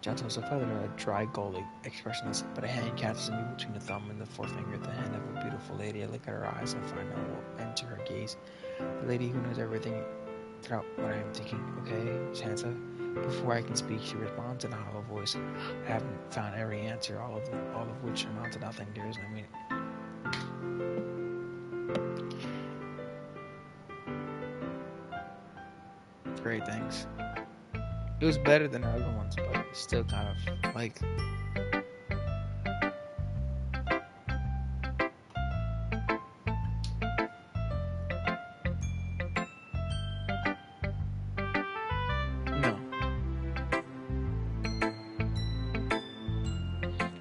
Gentle as a feather, a dry gold, expressionless, but a hand catches me between the thumb and the forefinger, the hand of a beautiful lady. I look at her eyes and find no end to her gaze. The lady who knows everything throughout what I am thinking. Okay, Santa. Before I can speak, she responds in a hollow voice. I haven't found every answer, all of which amount to nothing. There is no meaning. Great, thanks. It was better than our other ones, but still kind of like. No.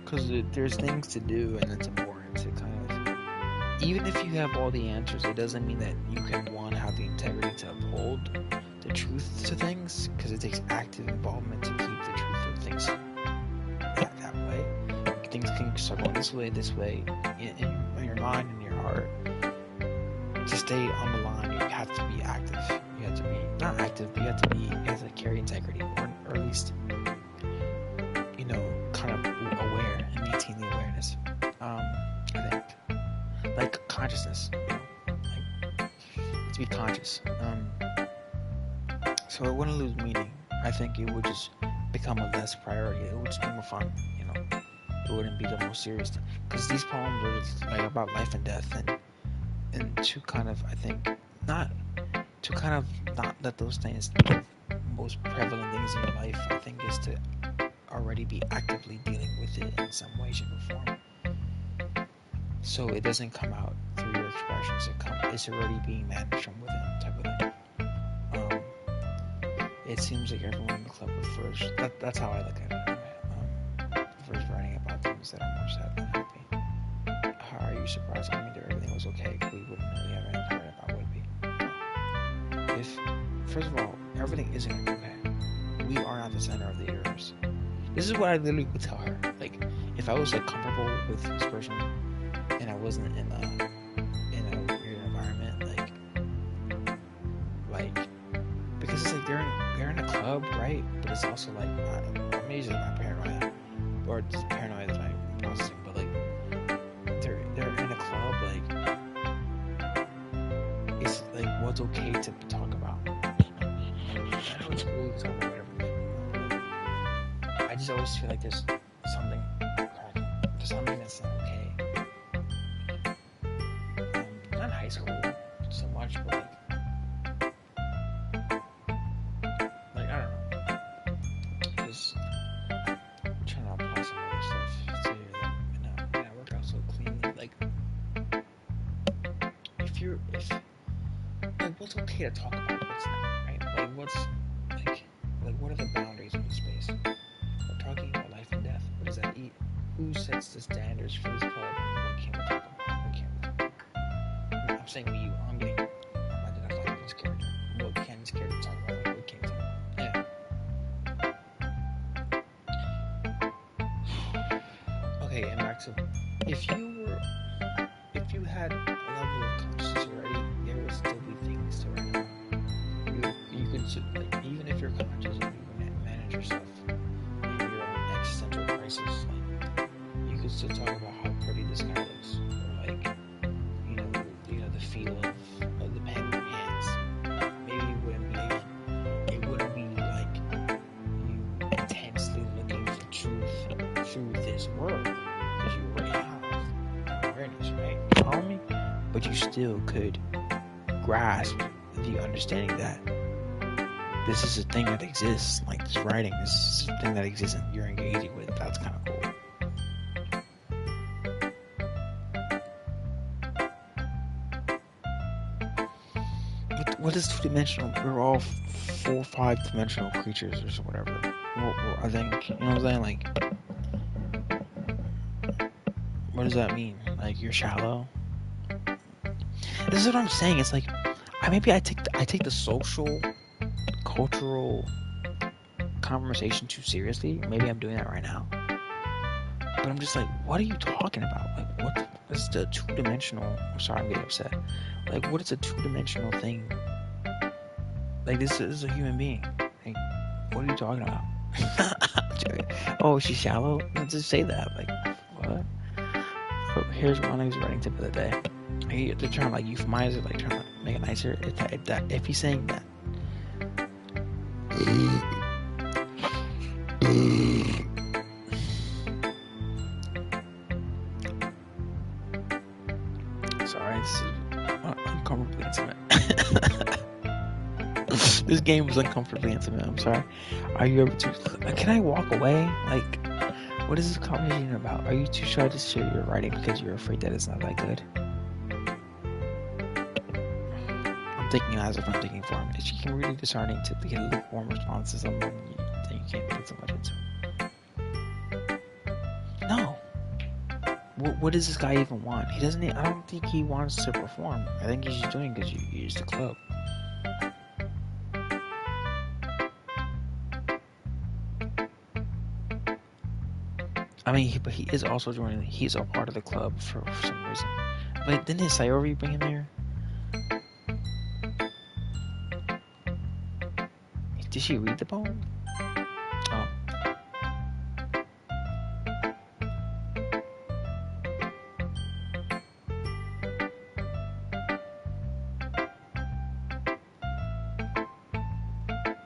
Because there's things to do, and it's important to kind of. Even if you have all the answers, it doesn't mean that you can, one, have the integrity to uphold the truth to things, because it takes active involvement to keep the truth of things that way. Things can start going this way, in your mind and your heart. To stay on the line, you have to be active. You have to be not active, but you have to carry integrity, or at least kind of aware and maintain the awareness. I think like consciousness, like to be conscious. So it wouldn't lose meaning. I think it would just become a less priority. It would just be more fun, It wouldn't be the most serious. Because these poems are just, like about life and death, and to kind of, I think, not let those things, the most prevalent things in your life, I think, is to already be actively dealing with it in some way, shape, or form. So it doesn't come out through your expressions. It's already being managed from within, type of thing. It seems like everyone in the club prefers. That's how I look at it. Anyway. Prefers writing about things that are more sad than happy. How are you surprised? I mean, that everything was okay. We wouldn't really have anything to write about, would we? If first of all, everything isn't okay. We are not the center of the universe. This is what I literally would tell her. Like, if I was like comfortable with this person, and I wasn't in a weird environment, like. Because it's like they're in a club, right? But it's also like maybe it's my paranoia, or just paranoia that I'm processing. But like they're in a club, like it's like what's okay to talk about. I know it's cool to talk about whatever. I just always feel like there's something that's not okay. Not in high school so much, but like. Trying to apply some other stuff to that may not work out so cleanly. Like, like, what's okay to talk about, what's not, right? Like, what are the boundaries of the space? We're talking about life and death. What does that eat? Who sets the standards for this club? What can we talk about? What can't we talk about? I'm saying with you. I'm getting. I did not like this character. What Ken's character talking about? Like what Ken's talking about? Yeah. Okay, and back to if you had a level of consciousness already, there would still be things to write about. You could like even if you're conscious and you can manage yourself in your own existential crisis, like you could still talk about how pretty the sky looks, or like the feel of the pen in your hands. Maybe it wouldn't be like you intensely looking for truth through this world because you already have awareness, right? You follow me? But you still could grasp the understanding that this is a thing that exists, like this writing, this is a thing that exists and you're engaging with. That's kind of cool. What is two-dimensional? We're all 4 or 5-dimensional creatures or whatever. I think, you know what I'm saying? Like, what does that mean? Like, you're shallow? This is what I'm saying. It's like, I take the social, cultural conversation too seriously. Maybe I'm doing that right now. But I'm just like, what are you talking about? Like, what's the two-dimensional? I'm sorry, I'm getting upset. Like, what is a two-dimensional thing? Like, this is a human being. Like, what are you talking about? Oh, she's shallow? Let's just say that. Like, what? Oh, here's one of his writing tip of the day. They're trying to like euphemize it, like trying to make it nicer. If he's saying that. Sorry, this is uncomfortably intimate. This game was uncomfortably intimate. I'm sorry. Are you ever too? Can I walk away? Like, what is this conversation about? Are you too shy to share your writing because you're afraid that it's not that good? I'm thinking as if I'm thinking for him. If you can really discerning to get a lukewarm response to something that you can't put so much into. No. What does this guy even want? He doesn't. I don't think he wants to perform. I think he's just doing because you use the club. I mean, but he is also joining. He's a part of the club for some reason. But didn't his Sayori bring him here? Did she read the poem? Oh.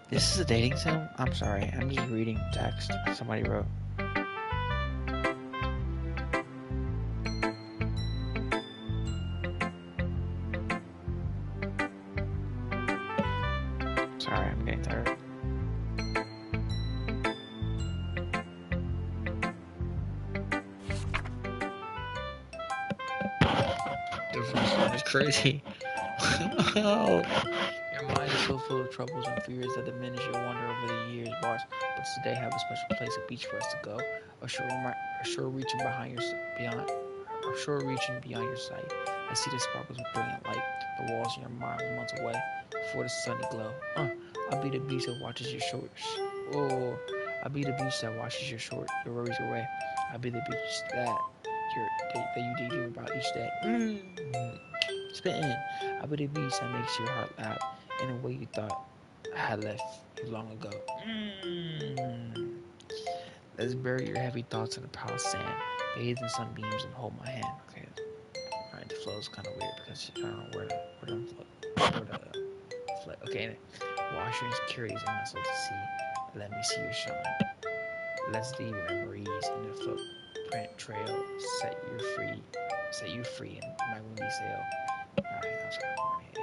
This is a dating sim? I'm sorry. I'm just reading text somebody wrote. Sorry, I'm getting tired. The first one is crazy. Your mind is so full of troubles and fears that diminish your wonder over the years, boss. But today have a special place, a beach for us to go. A shore reaching beyond your sight. I see the sparkles of brilliant light. The walls in your mind months away before the sunny glow. I'll be the beach that watches your shorts. Oh, I'll be the beach that washes your worries away. I'll be the beach that you daydream about each day. Spitting. I'll be the beach that makes your heart laugh in a way you thought I had left you long ago. Let's bury your heavy thoughts in a pile of sand, bathe in sunbeams, and hold my hand. Okay. Alright, the flow is kind of weird because I don't know where to flow. Okay, wash your insecurities and muscle to see. Let me see your shine. Let's leave memories in the footprint trail. Set you free in my windy sail. Alright, that was kind of corny. A,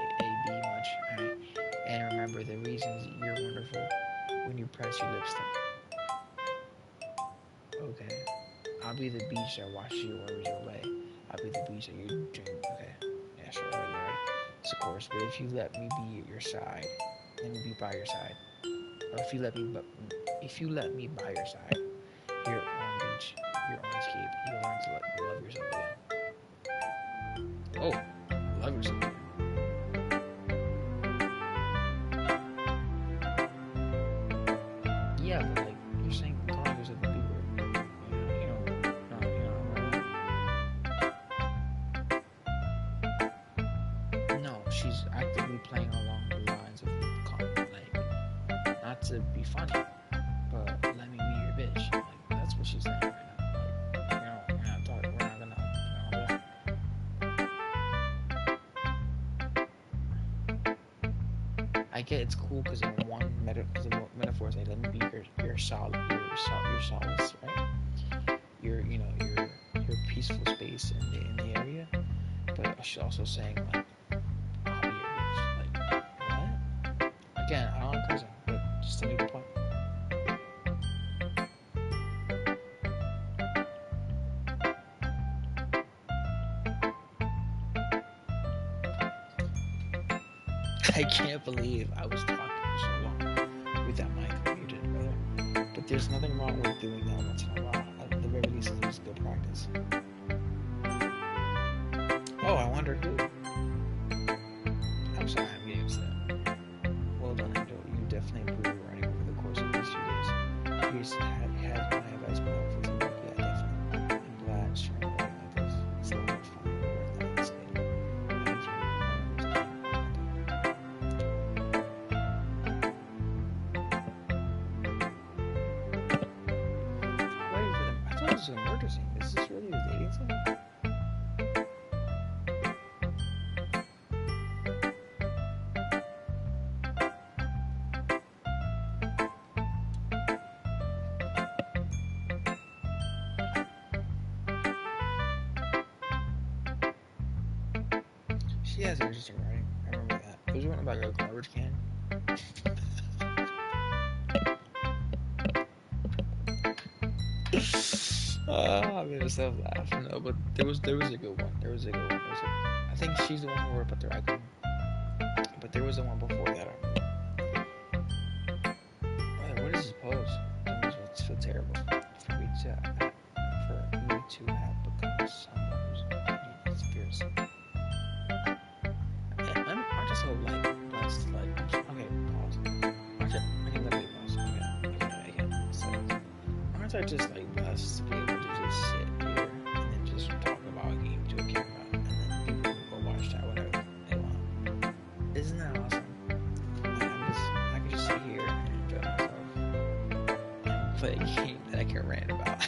B much. Alright. And remember the reasons you're wonderful when you press your lipstick. Okay. I'll be the beach that washes your worries away. I'll be the beach that you dream. Okay. Yeah, sure. Right. It's a chorus. But if you let me be at your side, let me be by your side. Or if you let me by your side, your own beach, your own escape, you'll learn to love yourself again. Oh, love yourself. Yeah, but like you're saying, calling yourself a B word. No, she's actively playing along the lines of like not to be funny, but let me be your bitch. Like that's what she's saying right now. Like we're not talking. We're not gonna. I get it's cool because in one metaphor say let me be your solace, right? Your peaceful space in the area. But she's also saying like I'll be your bitch. Like what? Again, I don't like cursing, but just to make the point. I can't believe I was talking for so long with that mic muted, brother. But there's nothing wrong with doing that once in a while. At the very least, it's good practice. Oh, I wonder who. I'm sorry, I'm getting upset. Well done, Angel. You definitely improved your writing over the course of these 2 days. Here's has my advice been helpful to you? Yeah, definitely. I'm glad sharing writing like this. It's a lot of fun. Worth that. It's good. Thanks for waiting for them. I thought this was a murder scene. Is this really a dating scene? She has interesting writing. I remember that. It was one about a garbage can. I made myself laugh. No, but there was a good one. There was a good one. I think she's the one who wrote about the raccoon. But there was the one before that. What is his pose? It must feel terrible for me to have become someone who's conspiracy. I just hope like blessed like okay pause. I can literally pause. Okay. So aren't I just like blessed to be able to just sit here and then just talk about a game to a camera and then people can go watch that whatever they want. Isn't that awesome? Like I can just sit here and enjoy myself and play a game that I can rant about.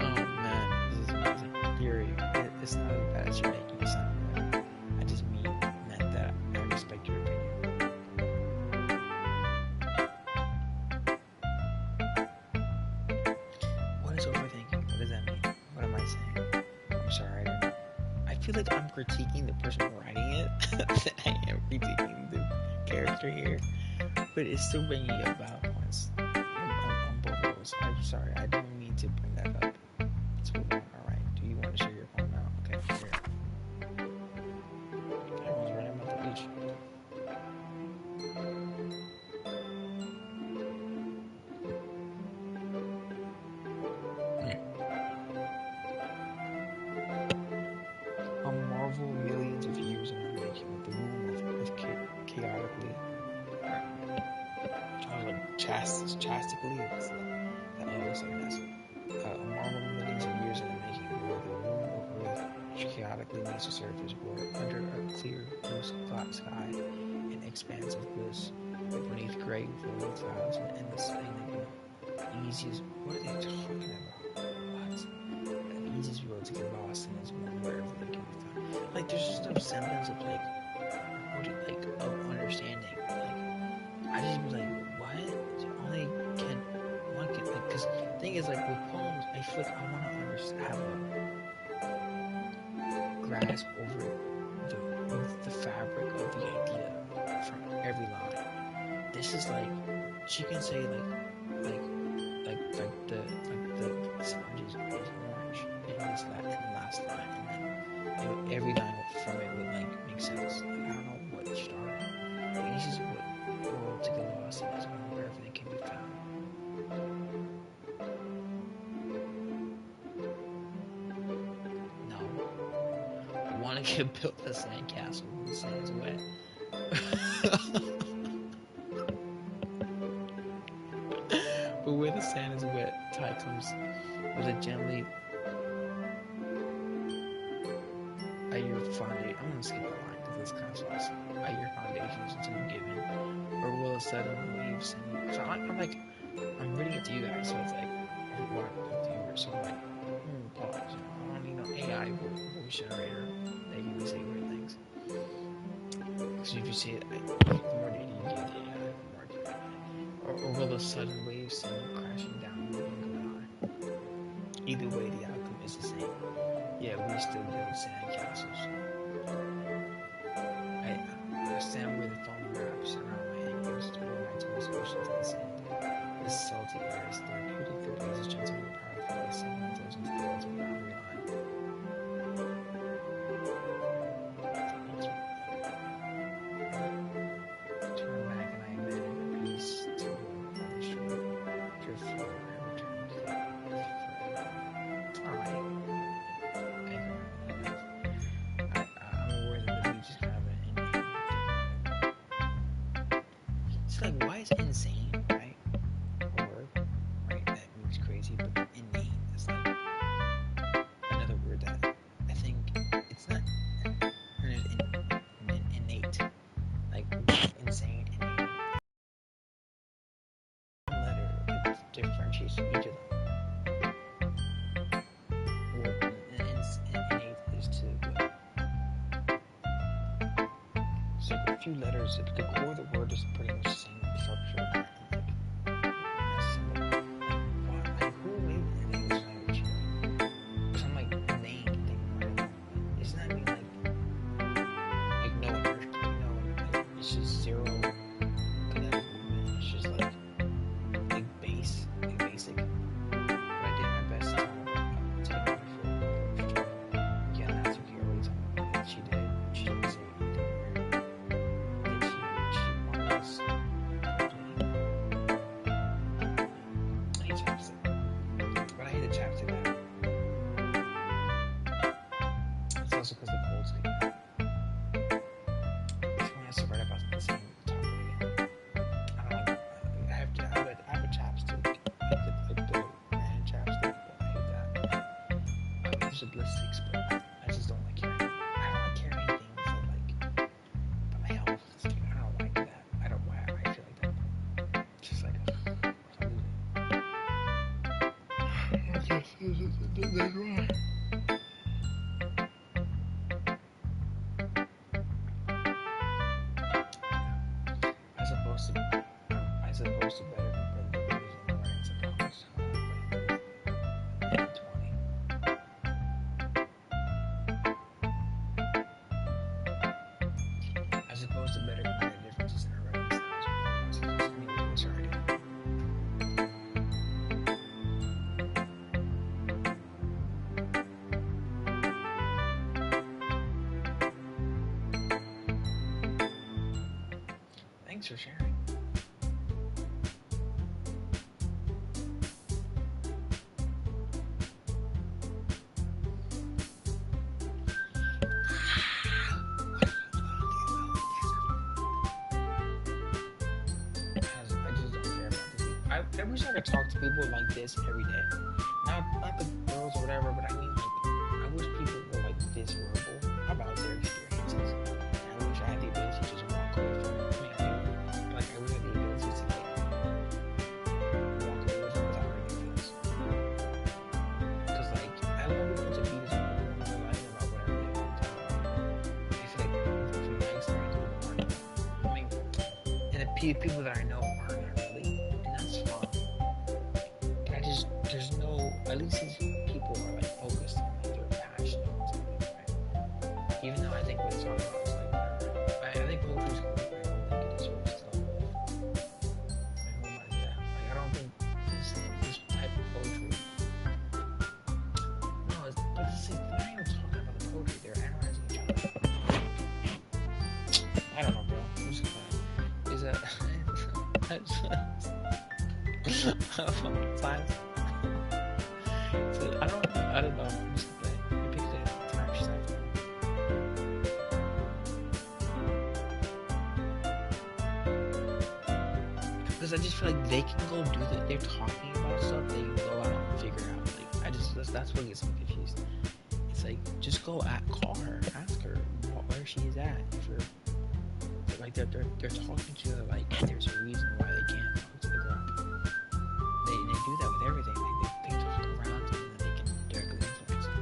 Oh man, this is amazing. Yuri, it's not as bad as you're making it sound. I just meant that I respect your opinion. What is overthinking? What does that mean? What am I saying? I'm sorry, I feel like I'm critiquing the person writing it than I am critiquing the character here. But it's still bringing up valid points on both levels. I'm sorry, I didn't mean to bring that up. Let's move on. Alright, do you want to share your point now? Okay, here. Everyone's writing about the beach. A marvel millions of years in the making with the womb of chaotically. I was like chastically. That looks like this. A marvel millions of years in the making where the womb of earth chaotically meets the surface where under a clear blue sky an expanse of bliss, but beneath gray floating clouds and endless enigma. Easiest. What are they talking about? What? The easiest road to get lost in is one wherever they can be found. Like there's just no semblance of of understanding. Like I just be like, what? Only can one can like because the thing is like with poems, I feel like I want to have a grasp over the fabric of the idea from every line. This is like she can say like the sponge is orange in the last line, and then every line from it would like make sense. Like, I don't know what started. The easiest world to get lost in is wherever they can be found. No. want to get built a sandcastle when the sand is wet. But where the sand is wet, Ty comes with a gently at your foundation. I'm gonna skip the line because it's kind of saucy. At your foundations until given, or will a sudden wave send you? So I'm like, I'm reading it to you guys, so it's like, what viewers. So I'm like, pause. I don't need no AI voice generator that you can say weird things. Because if you say it, the more data you get, the more accurate. Or will a sudden wave send you crashing down and moving on? Either way, the outcome is the same. Yeah, we still build sandcastles. I stand where the foam wraps around my ankles to roll my toes oceans in the sand. This salty air is therapeutic for days of gentle and powerful as someone goes into the ultimate boundary line. Turn back and I abandon my peace to go on the shore. Drift forward and return to the Alright. I'm aware that the beach is kind of an inane. It's like, why is insane, right? A word, right? That means crazy, but inane is like another word that I think it's not innate. Like insane, innate. One letter differentiates each of them. Innate is to what? So a few letters, the core of the word is pretty much the same structure. Like who made an English language? Because I'm like named thinking about it. Isn't that mean like no earthquake, no, like, it's just zero kinetic movement. It's just like basic. But I did my best to take it for yeah, that's okay. Already talking about it. She did. She didn't say anything weird. Then she wanted us. I hate chapstick, but I hate the chapstick now. It's also because the cold's getting out. If one has to write about the same topic again, I don't like. I have a chapstick, like the brand chapstick, but I hate that. There's a bliss six, but I just don't like carrying. I don't like carrying things that like, but my health is like, I don't like that. I don't why I feel like that. It's just like, I'm losing. That's right. As opposed to better than the videos on the right, suppose. And 20. As opposed to better than the differences in our writing styles. Anyway, what's your idea? Thanks for sharing. I just don't care about these people. I wish I could talk to people like this every day. Not the girls or whatever, but I mean like I wish people were like this verbal about their experiences. And I wish I had the ability to just walk away from it. I wish I had the ability to like walk away from it without hurting feelings. Because like I want people to be this verbal and lying about whatever they want to talk about. I feel like from my experience with the money, I mean, and the people that I know aren't really, and that's fine. There's no, at least these people are like focused on like they're passionate on something, right? Even though I think what it's talking about is like whatever. I think poetry is cool, but I don't think it deserves to like, who am I to do that? Like I don't think this type of poetry. No, but it's like they're not even talking about the poetry, they're analyzing each other. I don't know, bro. I'm just kidding. Is that science? So I don't know. I'm just playing. You picked it. Time she's not. because I just feel like they can go do that. They're talking about stuff. They can go out and figure it out. Like that's what gets me confused. It's like just call her, ask her where she is at. If you're like they're talking to her, like there's a reason why they can't talk to the girl. They do that with everything. They talk around and then they can directly influence them.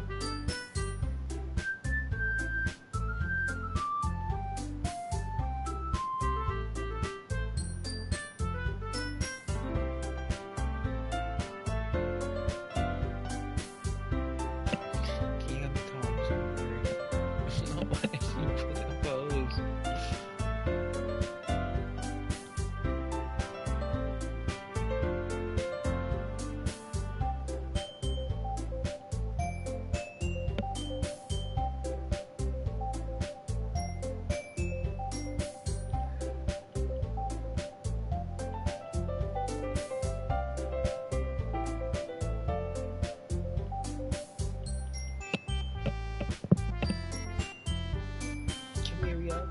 Can you become so weird? Why did you put a pose? Can we hurry up?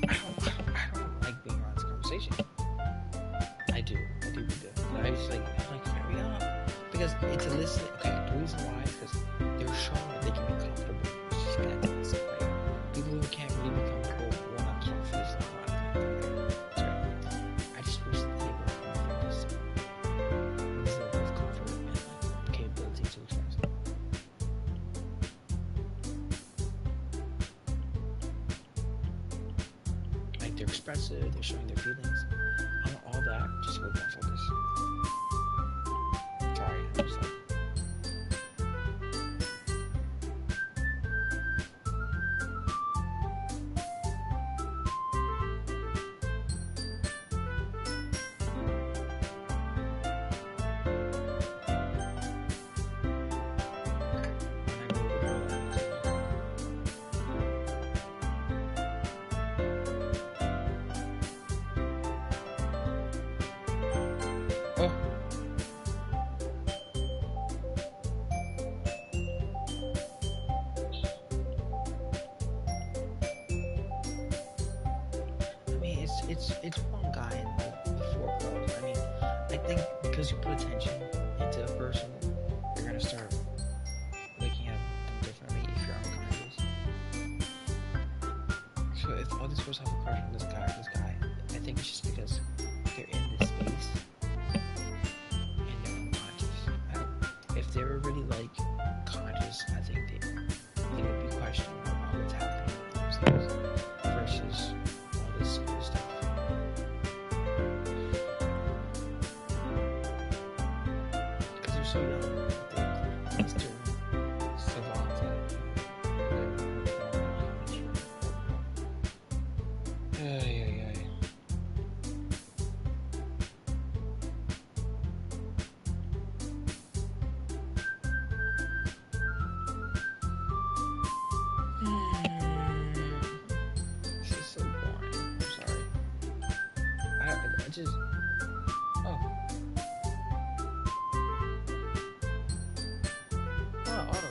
I don't like being around this conversation. I do do. I just like hurry up because it's a list. Okay, the reason why is because they're showing that they can be comfortable. It's just gonna take some like people who can't really be comfortable will not talk for this long. That's right. I just wish that they were this level of comfort and like capability to express it. Like they're expressive, they're showing their feelings. I want all that just with one focus. Sorry, I'm just like. Oh. I mean, it's one guy and the four girls. I mean, I think because you put attention into a person, you're gonna start looking at them differently if you're unconscious. So if all these girls have a crush on this guy, I think it's just because they're in this space and they're unconscious. If they were really like conscious, I think they would be questioning about what's happening with themselves versus all this other stuff. Because they're so young. They're Mr. Savant. This is so boring. I'm sorry. I just. Oh. Oh, auto.